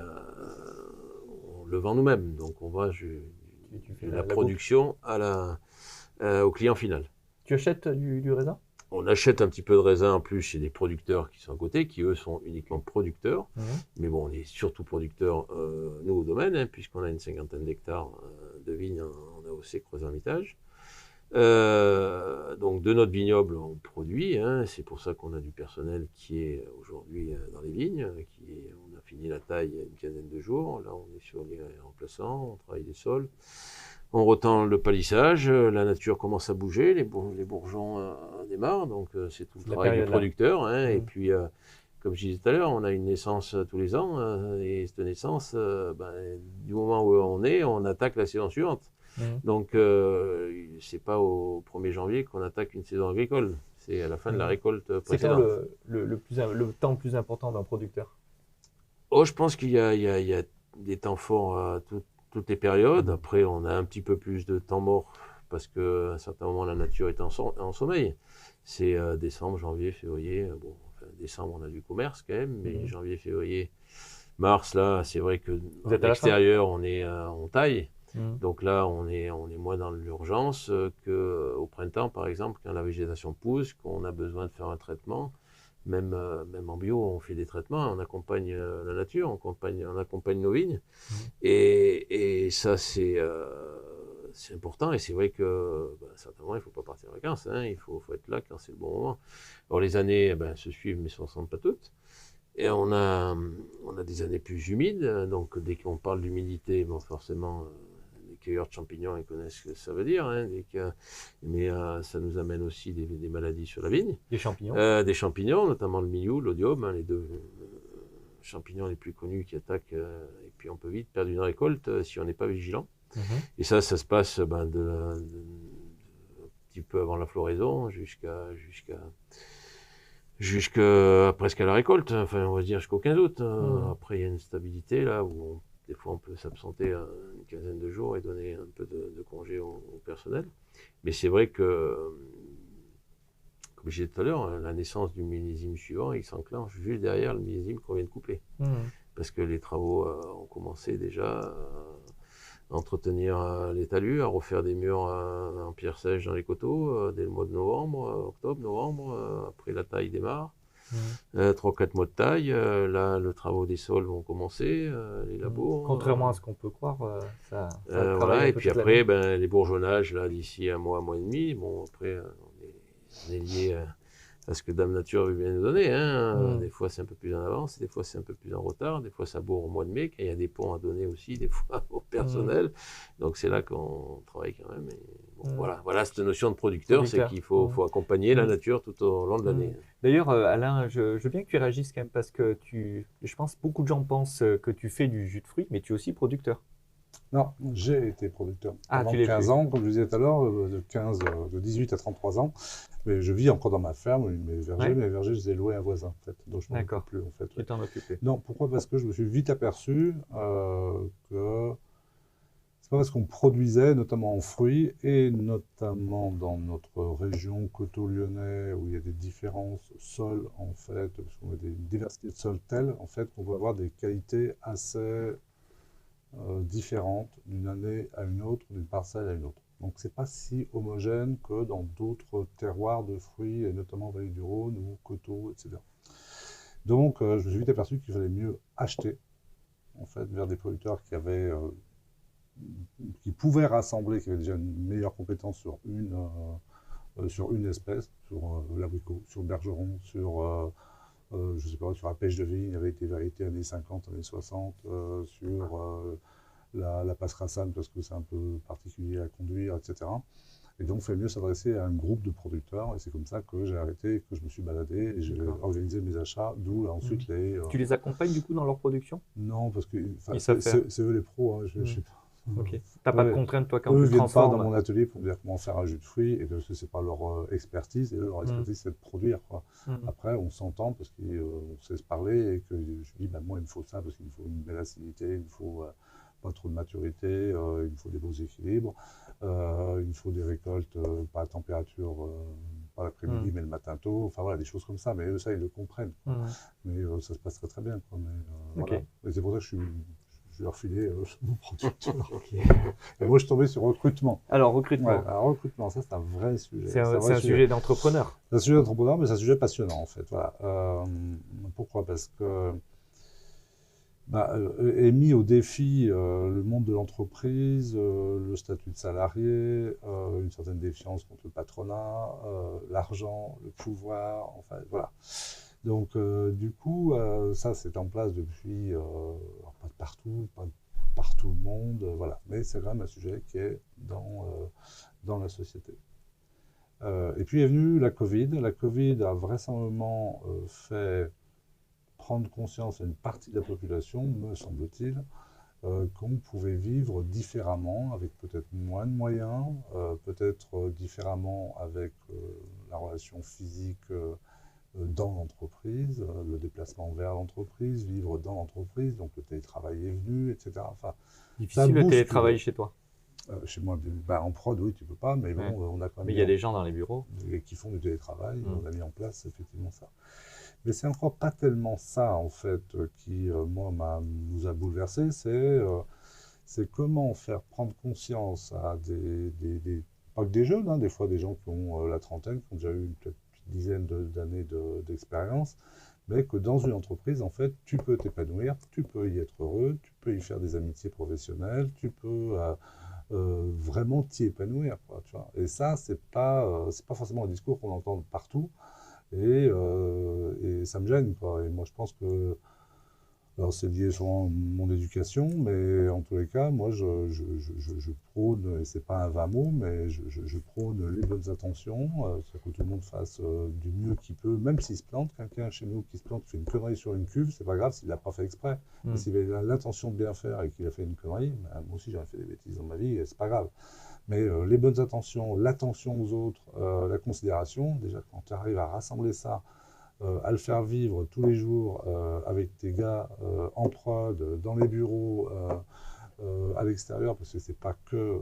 vend nous-mêmes. Donc on va de la production au client final. Tu achètes du raisin? On achète un petit peu de raisin en plus chez des producteurs qui sont à côté, qui eux sont uniquement producteurs. Mais bon, on est surtout producteurs, nous, au domaine, puisqu'on a une 50aine d'hectares de vignes en AOC Creux-Hermitage. Donc de notre vignoble, on produit. C'est pour ça qu'on a du personnel qui est aujourd'hui dans les vignes. On a fini la taille il y a une quinzaine de jours. Là, on est sur les remplaçants, on travaille les sols. On retend le palissage, la nature commence à bouger, les bourgeons démarrent, donc c'est tout le travail des producteurs. Et puis comme je disais tout à l'heure, on a une naissance tous les ans, et cette naissance, du moment où on attaque la saison suivante. Donc, c'est pas au 1er janvier qu'on attaque une saison agricole, c'est à la fin de la récolte C'est quand précédente. le temps le plus important d'un producteur? Oh, je pense qu'il y a des temps forts à toutes les périodes. Après, on a un petit peu plus de temps mort parce qu'à un certain moment, la nature est en sommeil. C'est décembre, janvier, février. Bon, enfin, décembre, on a du commerce quand même, mais janvier, février, mars, là, c'est vrai que Vous êtes à à la fin. l'extérieur, on taille. Donc là, on est moins dans l'urgence qu'au printemps, par exemple, quand la végétation pousse, qu'on a besoin de faire un traitement. Même en bio, on fait des traitements, on accompagne la nature, on accompagne nos vignes. Et ça, c'est important. Et c'est vrai que, certainement, il ne faut pas partir en vacances. Hein, il faut être là quand c'est le bon moment. Alors, les années se suivent, mais ne se ressemblent pas toutes. Et on a des années plus humides. Donc, dès qu'on parle d'humidité, bon, forcément, les cueilleurs de champignons, ils connaissent ce que ça veut dire. Hein, mais ça nous amène aussi des maladies sur la vigne. Des champignons. Des champignons, notamment le mildiou, l'odium, les deux champignons les plus connus qui attaquent. Et puis on peut vite perdre une récolte si on n'est pas vigilant. Et ça se passe un petit peu avant la floraison jusqu'à presque à la récolte. Enfin, on va dire jusqu'au 15 août. Après, il y a une stabilité là où des fois on peut s'absenter une quinzaine de jours et donner un peu de congé au personnel. Mais c'est vrai que, comme je disais tout à l'heure, la naissance du millésime suivant, il s'enclenche juste derrière le millésime qu'on vient de couper. Parce que les travaux ont commencé déjà à entretenir les talus, à refaire des murs en pierre sèche dans les coteaux dès le mois de novembre, octobre, novembre. Après, la taille démarre. 3-4 mois de taille. Là, les travaux des sols vont commencer, les labos. Contrairement à ce qu'on peut croire, ça voilà, et puis après, les bourgeonnages, là, d'ici un mois et demi. Bon, après, on est lié à ce que Dame Nature veut bien nous donner. Hein. Des fois, c'est un peu plus en avance, des fois, c'est un peu plus en retard, des fois, ça bourre au mois de mai, quand il y a des ponts à donner aussi, des fois, au personnel. Donc, c'est là qu'on travaille quand même. Et bon, voilà cette notion de producteur, c'est qu'il faut accompagner la nature tout au long de l'année. D'ailleurs, Alain, je veux bien que tu réagisses quand même parce que je pense que beaucoup de gens pensent que tu fais du jus de fruits, mais tu es aussi producteur. Non, j'ai été producteur pendant tu l'es 15 ans, comme je disais tout à l'heure, de 18 à 33 ans. Mais je vis encore dans ma ferme, mes vergers, je les ai loués à un voisin, en fait. Donc je m'en occupe plus, en fait. Tu t'en occupais. Non, pourquoi? Parce que je me suis vite aperçu que c'est pas parce qu'on produisait, notamment en fruits, et notamment dans notre région coteau-lyonnais, où il y a des différences sols, en fait, parce qu'on a une diversité de sols telle, en fait, qu'on peut avoir des qualités assez différentes d'une année à une autre, d'une parcelle à une autre. Donc c'est pas si homogène que dans d'autres terroirs de fruits, et notamment Vallée du Rhône ou coteaux, etc. Donc je me suis vite aperçu qu'il fallait mieux acheter, en fait, vers des producteurs qui pouvaient rassembler, qui avaient déjà une meilleure compétence sur une espèce, sur l'abricot, sur le bergeron, sur je sais pas, sur la pêche de vigne, avait été variété années 50, années 60, sur la Passe-Rassane, parce que c'est un peu particulier à conduire, etc. Et donc, il fait mieux s'adresser à un groupe de producteurs, et c'est comme ça que j'ai arrêté, que je me suis baladé, et j'ai organisé mes achats, d'où ensuite les... Tu les accompagnes du coup dans leur production? Non, parce que c'est eux les pros, hein, je sais pas. Ok. T'as pas de contraintes, toi, quand eux tu viennent transformes? pas dans mon atelier pour me dire comment faire un jus de fruits, et parce que c'est pas leur expertise, et eux, leur expertise, c'est de produire, quoi. Après, on s'entend parce qu'on sait se parler, et que je dis, moi, il me faut ça, parce qu'il me faut une belle acidité, il me faut pas trop de maturité, il me faut des beaux équilibres, il me faut des récoltes, pas à température, pas l'après-midi, mais le matin tôt, enfin voilà, des choses comme ça, mais eux, ça, ils le comprennent, quoi. Mais ça se passe très très bien, quoi. Mais, voilà. Et c'est pour ça que je leur filais mon producteur. Et moi, je tombais sur recrutement. Alors, recrutement. Ouais, alors, recrutement, ça, c'est un vrai sujet. C'est un sujet d'entrepreneur. C'est un sujet d'entrepreneur, mais c'est un sujet passionnant, en fait. Voilà. Pourquoi? Parce que est mis au défi le monde de l'entreprise, le statut de salarié, une certaine défiance contre le patronat, l'argent, le pouvoir, enfin, voilà. Donc, du coup, ça, c'est en place depuis, alors pas partout, pas par tout le monde, voilà. Mais c'est quand même un sujet qui est dans la société. Et puis est venue la Covid. La Covid a vraisemblablement fait prendre conscience à une partie de la population, me semble-t-il, qu'on pouvait vivre différemment, avec peut-être moins de moyens, peut-être différemment avec la relation physique dans l'entreprise, le déplacement vers l'entreprise, vivre dans l'entreprise, donc le télétravail est venu, etc. Enfin, Difficile le télétravail chez toi. chez moi, en prod, oui, tu peux pas, mais bon, Ouais. on a quand même Mais il y a des gens dans les bureaux. qui font du télétravail, on a mis en place effectivement ça. Mais c'est encore pas tellement ça, en fait, qui, moi, nous a bouleversés, c'est comment faire prendre conscience à pas que des jeunes, hein, des fois des gens qui ont la trentaine, qui ont déjà eu peut-être une dizaine d'années d'expérience, mais que dans une entreprise, en fait, tu peux t'épanouir, tu peux y être heureux, tu peux y faire des amitiés professionnelles, tu peux vraiment t'y épanouir, quoi, tu vois. Et ça, c'est pas forcément un discours qu'on entend partout, et ça me gêne, quoi. Et moi, je pense que, alors c'est lié souvent à mon éducation, mais en tous les cas, moi, je prône, et c'est pas un vain mot, mais je prône les bonnes intentions, c'est-à-dire que tout le monde fasse du mieux qu'il peut, même s'il se plante. Quelqu'un chez nous qui se plante, qui fait une connerie sur une cuve, c'est pas grave s'il l'a pas fait exprès. Mais s'il a l'intention de bien faire et qu'il a fait une connerie, ben, moi aussi j'aurais fait des bêtises dans ma vie, et c'est pas grave. Mais les bonnes intentions, l'attention aux autres, la considération, déjà quand tu arrives à rassembler ça, à le faire vivre tous les jours avec tes gars en prod, dans les bureaux, à l'extérieur, parce que c'est pas que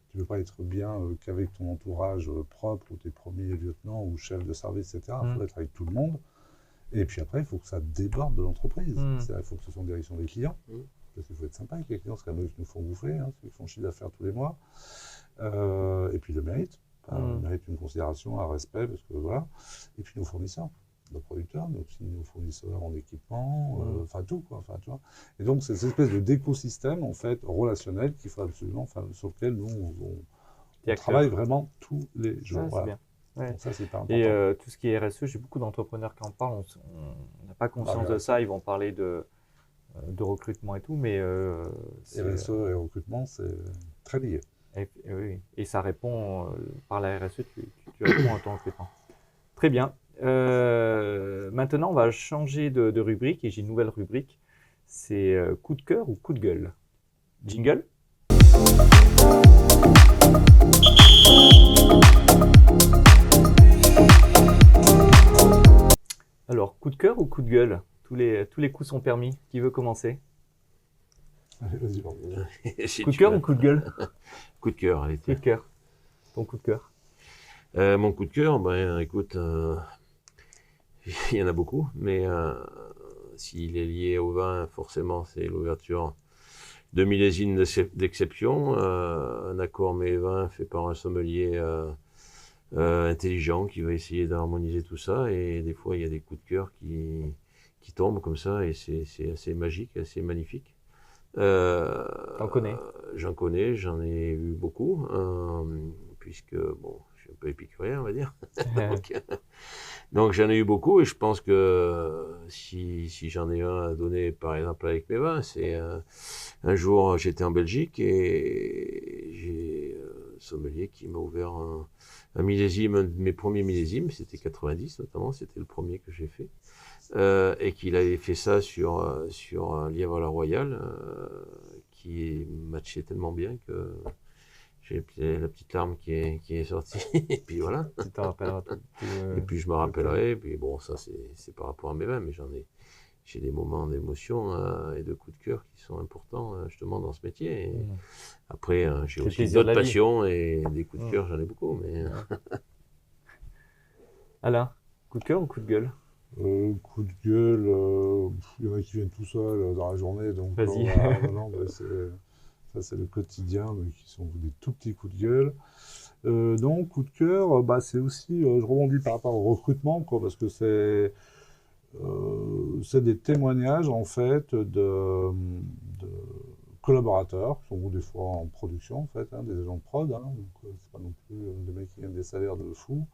tu ne peux pas être bien qu'avec ton entourage propre ou tes premiers lieutenants ou chefs de service, etc. Il faut être avec tout le monde. Et puis après, il faut que ça déborde de l'entreprise. Il faut que ce soit en direction des clients. Parce qu'il faut être sympa avec les clients, c'est quand même eux qui nous font bouffer, hein, ceux qui font chiffre d'affaires tous les mois. Et puis le mérite. Le mérite une considération, un respect, parce que voilà. Et puis nos fournisseurs. Nos producteurs, mais aussi nos fournisseurs en équipement, enfin tout, quoi, enfin, tu vois. Et donc, c'est cette espèce d'écosystème, en fait, relationnel qu'il faut absolument, sur lequel nous, on travaille vraiment tous les jours. Ça, voilà. c'est bien. Ouais. Donc ça, c'est pas important. Et tout ce qui est RSE, j'ai beaucoup d'entrepreneurs qui en parlent, on n'a pas conscience de ça, ils vont parler de recrutement et tout, mais... RSE et recrutement, c'est très lié. Oui, et ça répond, par la RSE, tu réponds à ton recrutement. Très bien. Maintenant, on va changer de rubrique et j'ai une nouvelle rubrique. C'est coup de cœur ou coup de gueule. Jingle. Alors, coup de cœur ou coup de gueule? Tous les coups sont permis. Qui veut commencer? Allez, vas-y, bon. Coup de cœur ou coup de gueule? Coup de cœur, allez. Coup de cœur. Ton coup de cœur. Mon coup de cœur, ben écoute, il y en a beaucoup, mais s'il est lié au vin, forcément, c'est l'ouverture de millésimes d'exception, un accord mets et vin fait par un sommelier intelligent qui va essayer d'harmoniser tout ça, et des fois, il y a des coups de cœur qui tombent comme ça, et c'est assez magique, assez magnifique. T'en connais? J'en connais, j'en ai eu beaucoup, puisque, bon, je suis un peu épicurien, on va dire. Donc j'en ai eu beaucoup, et je pense que si j'en ai un à donner, par exemple, avec mes vins, c'est un jour, j'étais en Belgique, et j'ai un sommelier qui m'a ouvert un millésime, un de mes premiers millésimes, c'était 90 notamment, c'était le premier que j'ai fait. Et qu'il avait fait ça sur un lièvre à la royale qui matchait tellement bien que j'ai la petite larme qui est sortie. Et puis voilà. Tu t'en rappelleras tout. Et puis je me rappellerai. Et puis bon, ça c'est par rapport à mes vins, mais j'ai des moments d'émotion et de coups de cœur qui sont importants justement dans ce métier. Et après, j'ai C'est le aussi plaisir de d'autres la vie. passions et des coups de cœur, j'en ai beaucoup. Mais Alain, coup de cœur ou coup de gueule? Coup de gueule, il y en a qui viennent tout seuls dans la journée, donc Vas-y. non, bah, ça c'est le quotidien, mais qui sont des tout petits coups de gueule. Donc coup de cœur, bah, c'est aussi, je rebondis par rapport au recrutement, quoi, parce que c'est des témoignages en fait de collaborateurs qui sont des fois en production en fait, hein, des agents de prod, hein, donc c'est pas non plus des mecs qui gagnent des salaires de fou.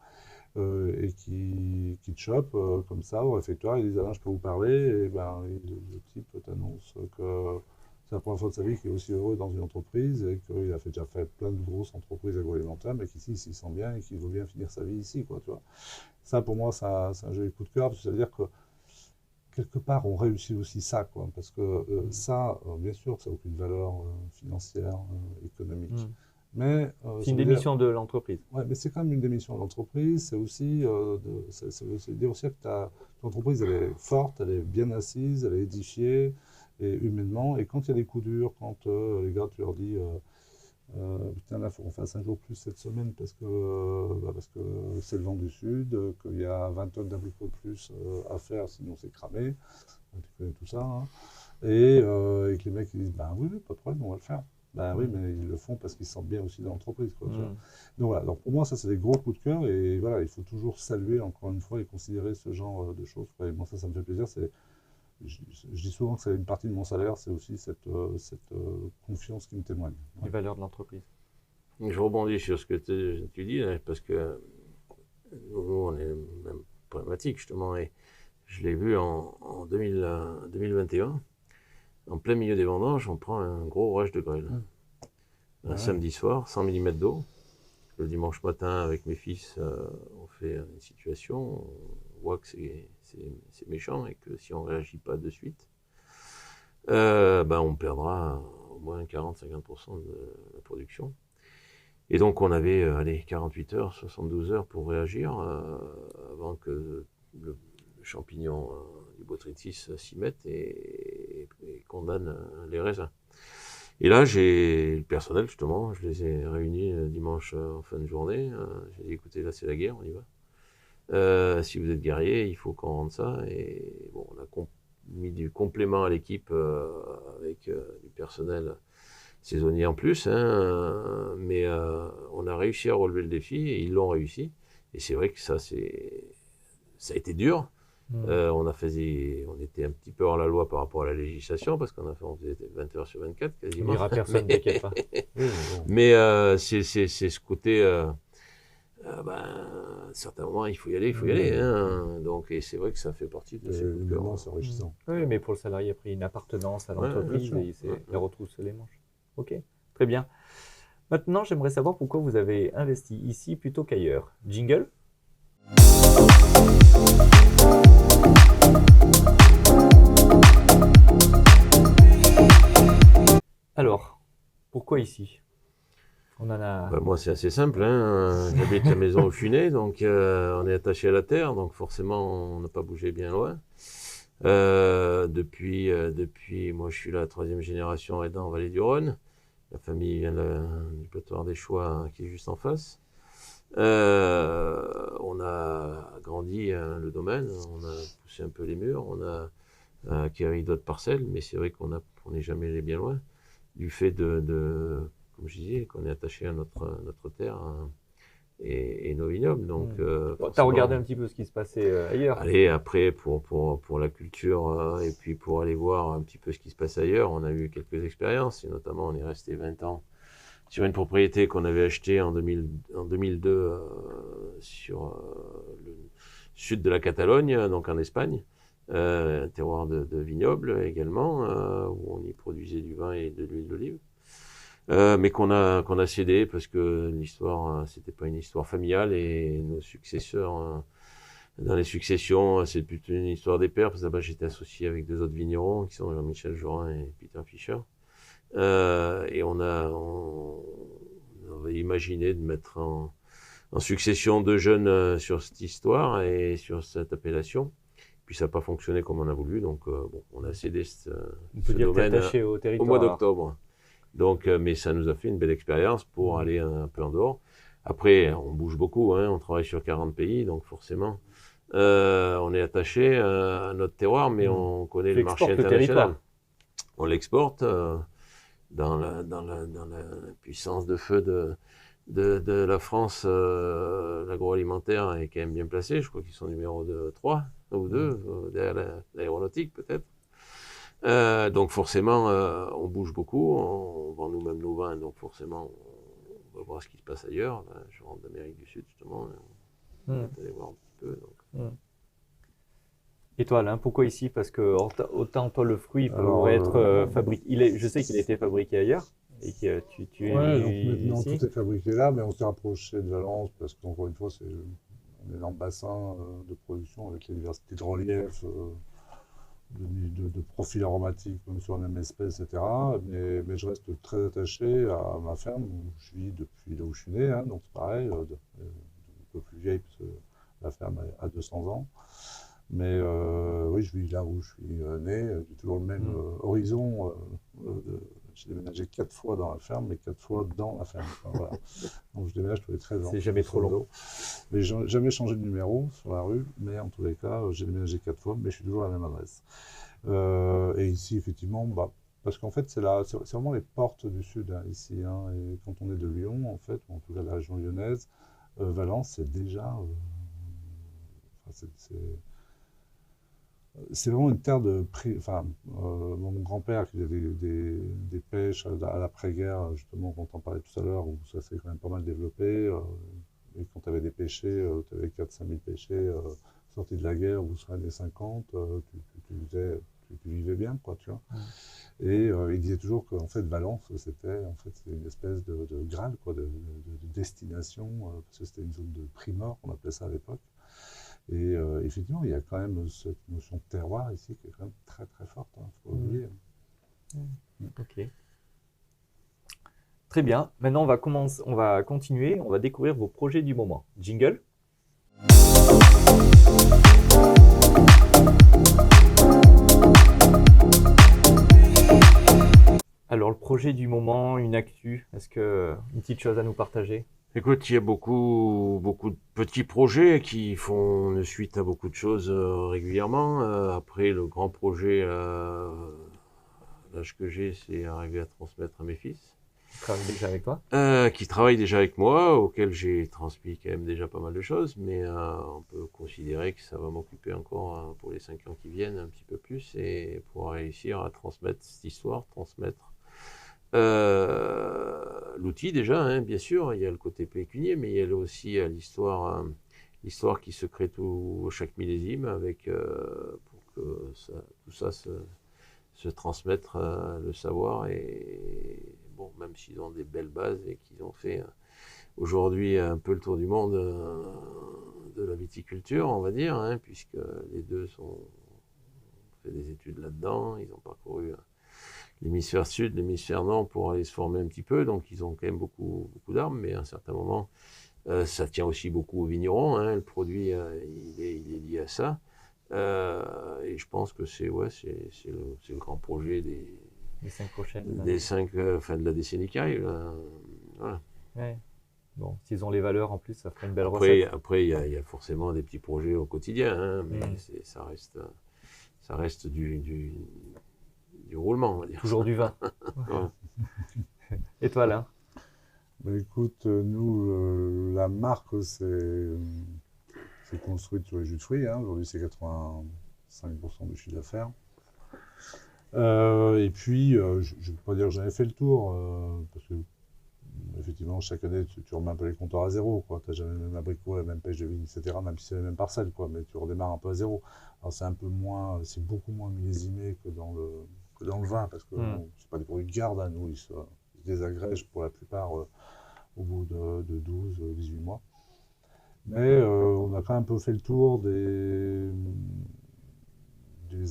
Et qui te chopent comme ça au réfectoire, ils disent Alain, je peux vous parler, et ben le type t'annonce que c'est la première fois de sa vie qu'il est aussi heureux dans une entreprise et qu'il a déjà fait plein de grosses entreprises agroalimentaires, mais qu'ici il s'y sent bien et qu'il veut bien finir sa vie ici, quoi, tu vois. Ça pour moi c'est un joli coup de cœur, parce que ça veut dire que quelque part, on réussit aussi ça, quoi, parce que ça, bien sûr, ça n'a aucune valeur financière, économique. Mais C'est une démission de l'entreprise. Ouais, mais c'est quand même une démission de l'entreprise. C'est aussi, ça veut dire aussi que ton entreprise, elle est forte, elle est bien assise, elle est édifiée, et humainement. Et quand il y a des coups durs, quand les gars, tu leur dis, putain, là, il faut qu'on fasse un jour plus cette semaine parce que c'est le vent du Sud, qu'il y a 20 tonnes d'abricots de plus à faire, sinon c'est cramé. Tu connais tout ça. Hein. Et que les mecs ils disent, ben oui, pas de problème, on va le faire. Ben oui, mais ils le font parce qu'ils se sentent bien aussi dans l'entreprise. Quoi, tu vois. Donc voilà, donc pour moi, ça c'est des gros coups de cœur. Et voilà, il faut toujours saluer, encore une fois, et considérer ce genre de choses. Quoi. Et moi, ça me fait plaisir. Je dis souvent que c'est une partie de mon salaire, c'est aussi cette confiance qui me témoigne. Les valeurs de l'entreprise. Je rebondis sur ce que tu dis, hein, parce que nous, on est même problématique, justement, et je l'ai vu en 2021, en plein milieu des vendanges, on prend un gros orage de grêle. Un samedi soir, 100 mm d'eau. Le dimanche matin, avec mes fils, on fait une situation, on voit que c'est méchant et que si on ne réagit pas de suite, on perdra au moins 40-50% de la production. Et donc on avait 48 heures, 72 heures pour réagir avant que le champignon du botrytis s'y mette et condamne les raisins. Et là, j'ai le personnel, justement, je les ai réunis dimanche en fin de journée. J'ai dit, écoutez, là, c'est la guerre, on y va. Si vous êtes guerrier, il faut qu'on rende ça. Et bon, on a mis du complément à l'équipe avec du personnel saisonnier en plus. Hein, mais on a réussi à relever le défi et ils l'ont réussi. Et c'est vrai que ça a été dur. On était un petit peu hors la loi par rapport à la législation parce on faisait 20 heures sur 24 quasiment. Il n'y aura personne, t'inquiète pas. Mais c'est ce côté, à un certain moment, il faut y aller. Hein. Donc, et c'est vrai que ça fait partie de ces coups de cœur. C'est enrichissant. Oui, mais pour le salarié, après une appartenance à l'entreprise, il retrousse les manches. Ok, très bien. Maintenant, j'aimerais savoir pourquoi vous avez investi ici plutôt qu'ailleurs. Jingle. Alors, pourquoi ici? On en a... Moi, c'est assez simple. Hein. J'habite la maison au Funet, donc on est attaché à la terre, donc forcément, on n'a pas bougé bien loin. Depuis, moi, je suis la 3e génération aidant en Vallée du Rhône. La famille vient du Plateau des Choix qui est juste en face. On a agrandi le domaine, on a poussé un peu les murs, on a acquis d'autres parcelles, mais c'est vrai qu'on n'est jamais allé bien loin du fait comme je disais, qu'on est attaché à notre terre et nos vignobles. Donc, tu as regardé un petit peu ce qui se passait ailleurs. Allez, après, pour la culture et puis pour aller voir un petit peu ce qui se passe ailleurs, on a eu quelques expériences, et notamment on est resté 20 ans sur une propriété qu'on avait achetée en 2002 sur le sud de la Catalogne, donc en Espagne, un terroir de vignoble également, où on y produisait du vin et de l'huile d'olive, mais qu'on a cédé parce que l'histoire, c'était pas une histoire familiale et nos successeurs, dans les successions, c'est plutôt une histoire des pères, parce que là-bas j'étais associé avec 2 autres vignerons qui sont Jean-Michel Jorin et Peter Fischer. Et on avait imaginé de mettre en succession 2 jeunes sur cette histoire et sur cette appellation. Puis ça n'a pas fonctionné comme on a voulu, donc on a cédé ce domaine au mois d'octobre. Donc, mais ça nous a fait une belle expérience pour aller un peu en dehors. Après, on bouge beaucoup, hein, on travaille sur 40 pays, donc forcément, on est attaché à notre terroir, mais on connaît le marché international. On l'exporte. Dans la puissance de feu de la France, l'agroalimentaire est quand même bien placé. Je crois qu'ils sont numéro 3 ou 2, derrière l'aéronautique peut-être. Donc forcément, on bouge beaucoup, on vend nous-mêmes nos vins, donc forcément, on va voir ce qui se passe ailleurs. Là, je rentre d'Amérique du Sud justement, on va aller voir un petit peu. Donc. Et toi, Alain, pourquoi ici? Parce que autant toi, le fruit pourrait être fabriqué. Je sais qu'il a été fabriqué ailleurs et que tu es donc maintenant ici. tout est fabriqué là, mais on s'est rapproché de Valence parce qu'encore une fois, on est dans le bassin de production avec les diversités de relief. de profil aromatique, même sur la même espèce, etc. Mais je reste très attaché à ma ferme où je vis depuis là où je suis né, hein, donc c'est pareil, un peu plus vieille parce que la ferme a 200 ans. Mais oui, je vis là où je suis né, j'ai toujours le même horizon. J'ai déménagé 4 fois dans la ferme, mais 4 fois dans la ferme. Enfin, voilà. Donc je déménage tous les 13 ans. C'est jamais trop long. Mais j'ai jamais changé de numéro sur la rue, mais en tous les cas, j'ai déménagé 4 fois, mais je suis toujours à la même adresse. Et ici, effectivement, parce qu'en fait, c'est vraiment les portes du sud, hein, ici. Hein, et quand on est de Lyon, en fait, ou en tout cas de la région lyonnaise, Valence, c'est déjà... c'est vraiment une terre de prix. Enfin, mon grand-père qui faisait des pêches à l'après-guerre, justement, quand on en parlait tout à l'heure, où ça s'est quand même pas mal développé. Et quand tu avais des pêchés, tu avais 4-5 000 pêchés sortis de la guerre ou sur les années 50, tu vivais bien, quoi, tu vois. Et il disait toujours qu'en fait, Valence, c'était une espèce de Graal, quoi, de destination, parce que c'était une zone de primeur, on appelait ça à l'époque. Et effectivement, il y a quand même cette notion de terroir ici qui est quand même très très forte, il ne faut pas oublier. Ok. Très bien. Maintenant, on va continuer, on va découvrir vos projets du moment. Jingle. Alors, le projet du moment, une actu, est-ce que une petite chose à nous partager? Écoute, il y a beaucoup de petits projets qui font suite à beaucoup de choses régulièrement. Après, le grand projet, l'âge que j'ai, c'est arriver à transmettre à mes fils. Qui travaille déjà avec toi? Qui travaillent déjà avec moi, auxquels j'ai transmis quand même déjà pas mal de choses, mais on peut considérer que ça va m'occuper encore pour les 5 ans qui viennent un petit peu plus, et pouvoir réussir à transmettre cette histoire, transmettre l'outil déjà, hein, bien sûr, il y a le côté pécunier, mais il y a aussi l'histoire qui se crée chaque millésime, avec pour que tout ça se transmettre le savoir, et bon, même s'ils ont des belles bases et qu'ils ont fait aujourd'hui un peu le tour du monde de la viticulture, on va dire, hein, puisque les deux ont fait des études là-dedans, ils ont parcouru l'hémisphère sud, l'hémisphère nord pour aller se former un petit peu, donc ils ont quand même beaucoup d'armes, mais à un certain moment, ça tient aussi beaucoup aux vignerons, hein, le produit il est lié à ça, et je pense que c'est le grand projet des 5 prochaines de la décennie qui arrive. Voilà. Ouais. Bon, s'ils ont les valeurs en plus, ça ferait une belle recette. Après, il y a forcément des petits projets au quotidien, hein, mais ça reste du roulement, on va dire. Toujours du vin. Et toi, là? Écoute, nous, la marque, c'est construite sur les jus de fruits. Hein. Aujourd'hui, c'est 85% du chiffre d'affaires. Et puis, je ne veux pas dire que j'en ai fait le tour, parce que, effectivement, chaque année, tu remets un peu les compteurs à zéro. Tu n'as jamais le même abricot, la même pêche de vigne, etc., même si c'est la même parcelle, quoi, mais tu redémarres un peu à zéro. Alors, c'est beaucoup moins millésimé que dans le vin, parce que c'est pas des produits de garde, hein, nous, ils se désagrègent pour la plupart au bout de 12, 18 mois. Mais on a quand même un peu fait le tour des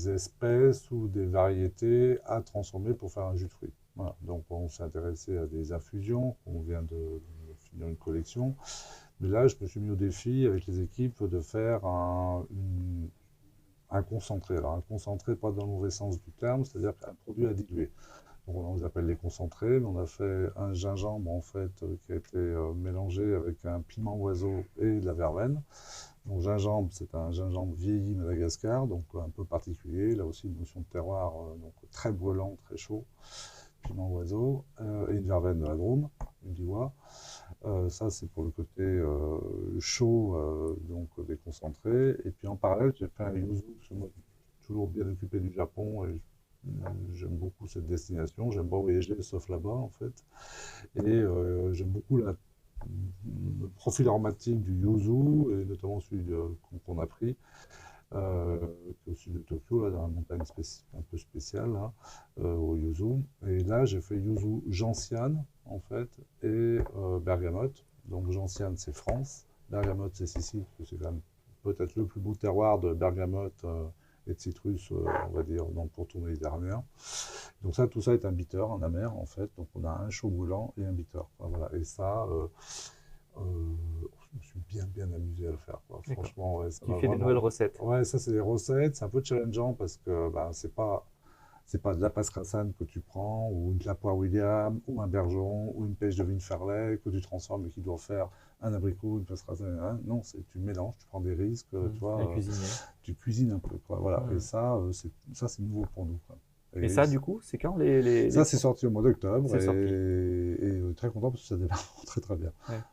espèces ou des variétés à transformer pour faire un jus de fruits. Voilà. Donc on s'est intéressé à des infusions, on vient de finir une collection. Mais là, je me suis mis au défi avec les équipes de faire un concentré. Alors un concentré, pas dans le mauvais sens du terme, c'est-à-dire un produit à diluer. Donc on les appelle les concentrés, mais on a fait un gingembre en fait qui a été mélangé avec un piment oiseau et de la verveine. Donc gingembre, c'est un gingembre vieilli Madagascar, donc un peu particulier, là aussi une notion de terroir, donc très brûlant, très chaud, piment oiseau, et une verveine de la Drôme, du Diois. Ça c'est pour le côté chaud, donc des concentrés. Et puis en parallèle, j'ai fait un yuzu, parce que moi je suis toujours bien occupé du Japon, et j'aime beaucoup cette destination, j'aime pas voyager sauf là-bas en fait. Et j'aime beaucoup le profil aromatique du yuzu, et notamment celui qu'on a pris au sud de Tokyo, là, dans la montagne un peu spéciale, là, au yuzu. Et là, j'ai fait yuzu gentiane, en fait, et bergamote. Donc gentiane, c'est France, bergamote, c'est Sicile, parce que c'est quand même peut-être le plus beau terroir de bergamote et de citrus, on va dire, donc pour tout Méditerranéen. Donc ça, tout ça est un bitter, un amer en fait. Donc on a un chaud brûlant et un bitter. Voilà. Et ça, je me suis bien amusé à le faire, quoi. Franchement, ouais, ça Tu m'a fais des vraiment- nouvelles recettes. Ouais, ça c'est des recettes, c'est un peu challengeant parce que c'est pas de la pascrasane que tu prends, ou de la poire William, ou un bergeron, ou une pêche de vigne Farley que tu transformes et qui doit faire un abricot, une pascrasane. Hein. Non, tu mélanges, tu prends des risques, tu vois, La cuisiner. tu cuisines un peu, quoi. Voilà. Ouais. Et ça, c'est nouveau pour nous, quoi. Et ça, du coup, c'est quand les... Ça, c'est sorti au mois d'octobre C'est sorti. et très content parce que ça démarre très très bien.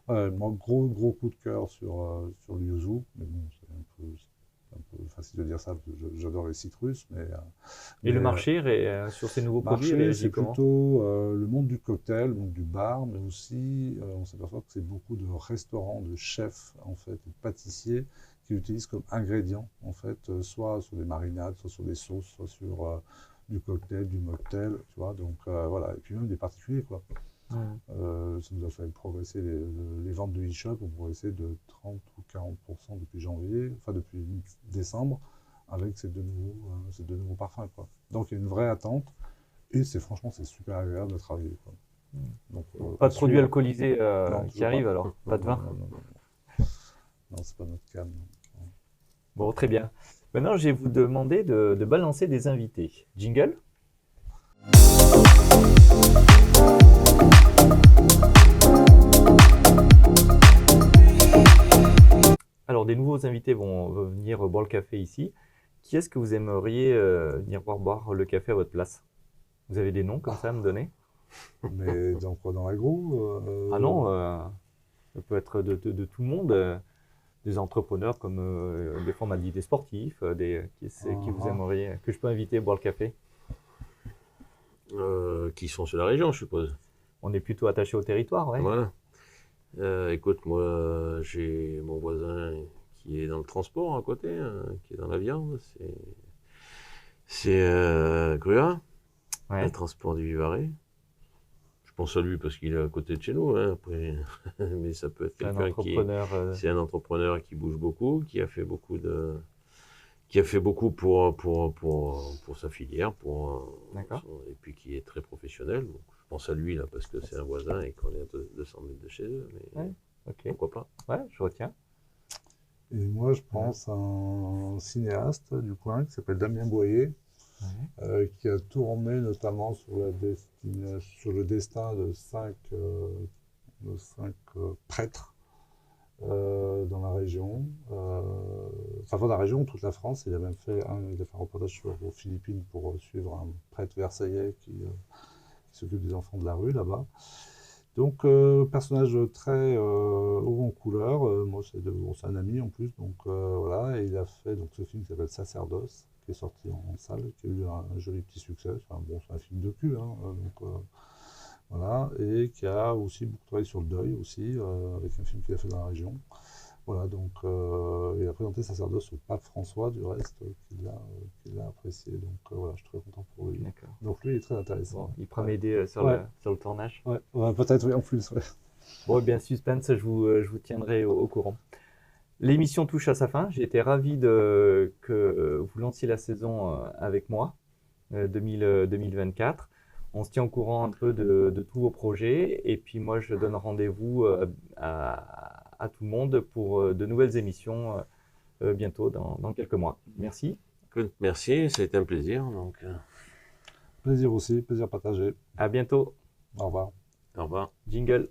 Ouais. Moi, gros coup de cœur sur le yuzu, mais bon, c'est un peu facile de dire ça parce que j'adore les citrus. Et le marché, sur ces nouveaux produits, marché, réagit c'est comment? plutôt le monde du cocktail, donc du bar, mais aussi on s'aperçoit que c'est beaucoup de restaurants, de chefs en fait, et de pâtissiers qui l'utilisent comme ingrédient en fait, soit sur des marinades, soit sur des sauces, soit sur du cocktail, du mocktail, tu vois, donc voilà, et puis même des particuliers, quoi. Ça nous a fait progresser les ventes de e-shop ont progressé de 30 ou 40% depuis janvier, enfin depuis décembre, avec ces deux nouveaux parfums, quoi. Donc il y a une vraie attente, et franchement, c'est super agréable de travailler, quoi. Donc, Pas de produits alcoolisés Non, qui toujours arrivent pas. alors? Pas de vin? Non, c'est pas notre cam. Bon, très bien. Maintenant, je vais vous demander de balancer des invités. Jingle? Alors, des nouveaux invités vont venir boire le café ici. Qui est-ce que vous aimeriez venir boire le café à votre place? Vous avez des noms comme ça à me donner? Mais dans quoi, dans l'agro Ah non, ça peut être de tout le monde. Des entrepreneurs comme des formalités sportifs, qui vous aimeriez, que je peux inviter à boire le café? Qui sont sur la région, je suppose. On est plutôt attaché au territoire, ouais. Voilà. Écoute, moi, j'ai mon voisin qui est dans le transport à côté, qui est dans la viande. C'est Grua, Ouais. le transport du Vivarais. Je pense à lui parce qu'il est à côté de chez nous, hein, après. Mais ça peut être C'est un quelqu'un entrepreneur. c'est un entrepreneur qui bouge beaucoup, qui a fait beaucoup pour sa filière, D'accord. et puis qui est très professionnel. Donc, je pense à lui là parce que c'est un voisin et qu'on est à 200 mètres de chez eux. Mais Ouais. Ok. pourquoi pas? Ouais, je retiens. Et moi, je pense à un cinéaste du coin qui s'appelle Damien Boyer, qui a tourné notamment sur le destin de cinq prêtres dans la région. Enfin, dans la région, toute la France. Il a même fait un reportage aux Philippines pour suivre un prêtre versaillais qui s'occupe des enfants de la rue là-bas. Donc, personnage très haut en couleur. Moi, c'est un ami en plus. Donc, voilà. Et il a fait ce film qui s'appelle Sacerdoce, qui est sorti en salle, qui a eu un joli petit succès. Enfin, bon, c'est un film de cul, hein, donc, voilà. Et qui a aussi beaucoup travaillé sur le deuil aussi, avec un film qu'il a fait dans la région. Voilà, donc il a présenté Sacerdoce au pape François, du reste, qui l'a apprécié. Donc voilà, je suis très content pour lui. D'accord. Donc lui, il est très intéressant. Bon, il pourra m'aider sur le tournage. Ouais, peut-être, oui, en plus. Ouais. Bon, bien, suspense, je vous tiendrai au courant. L'émission touche à sa fin. J'ai été ravi que vous lanciez la saison avec moi, 2024. On se tient au courant un peu de tous vos projets. Et puis moi, je donne rendez-vous à tout le monde pour de nouvelles émissions bientôt, dans quelques mois. Merci. Écoute, merci, ça a été un plaisir. Donc, Plaisir aussi, plaisir partagé. À bientôt. Au revoir. au revoir. Jingle.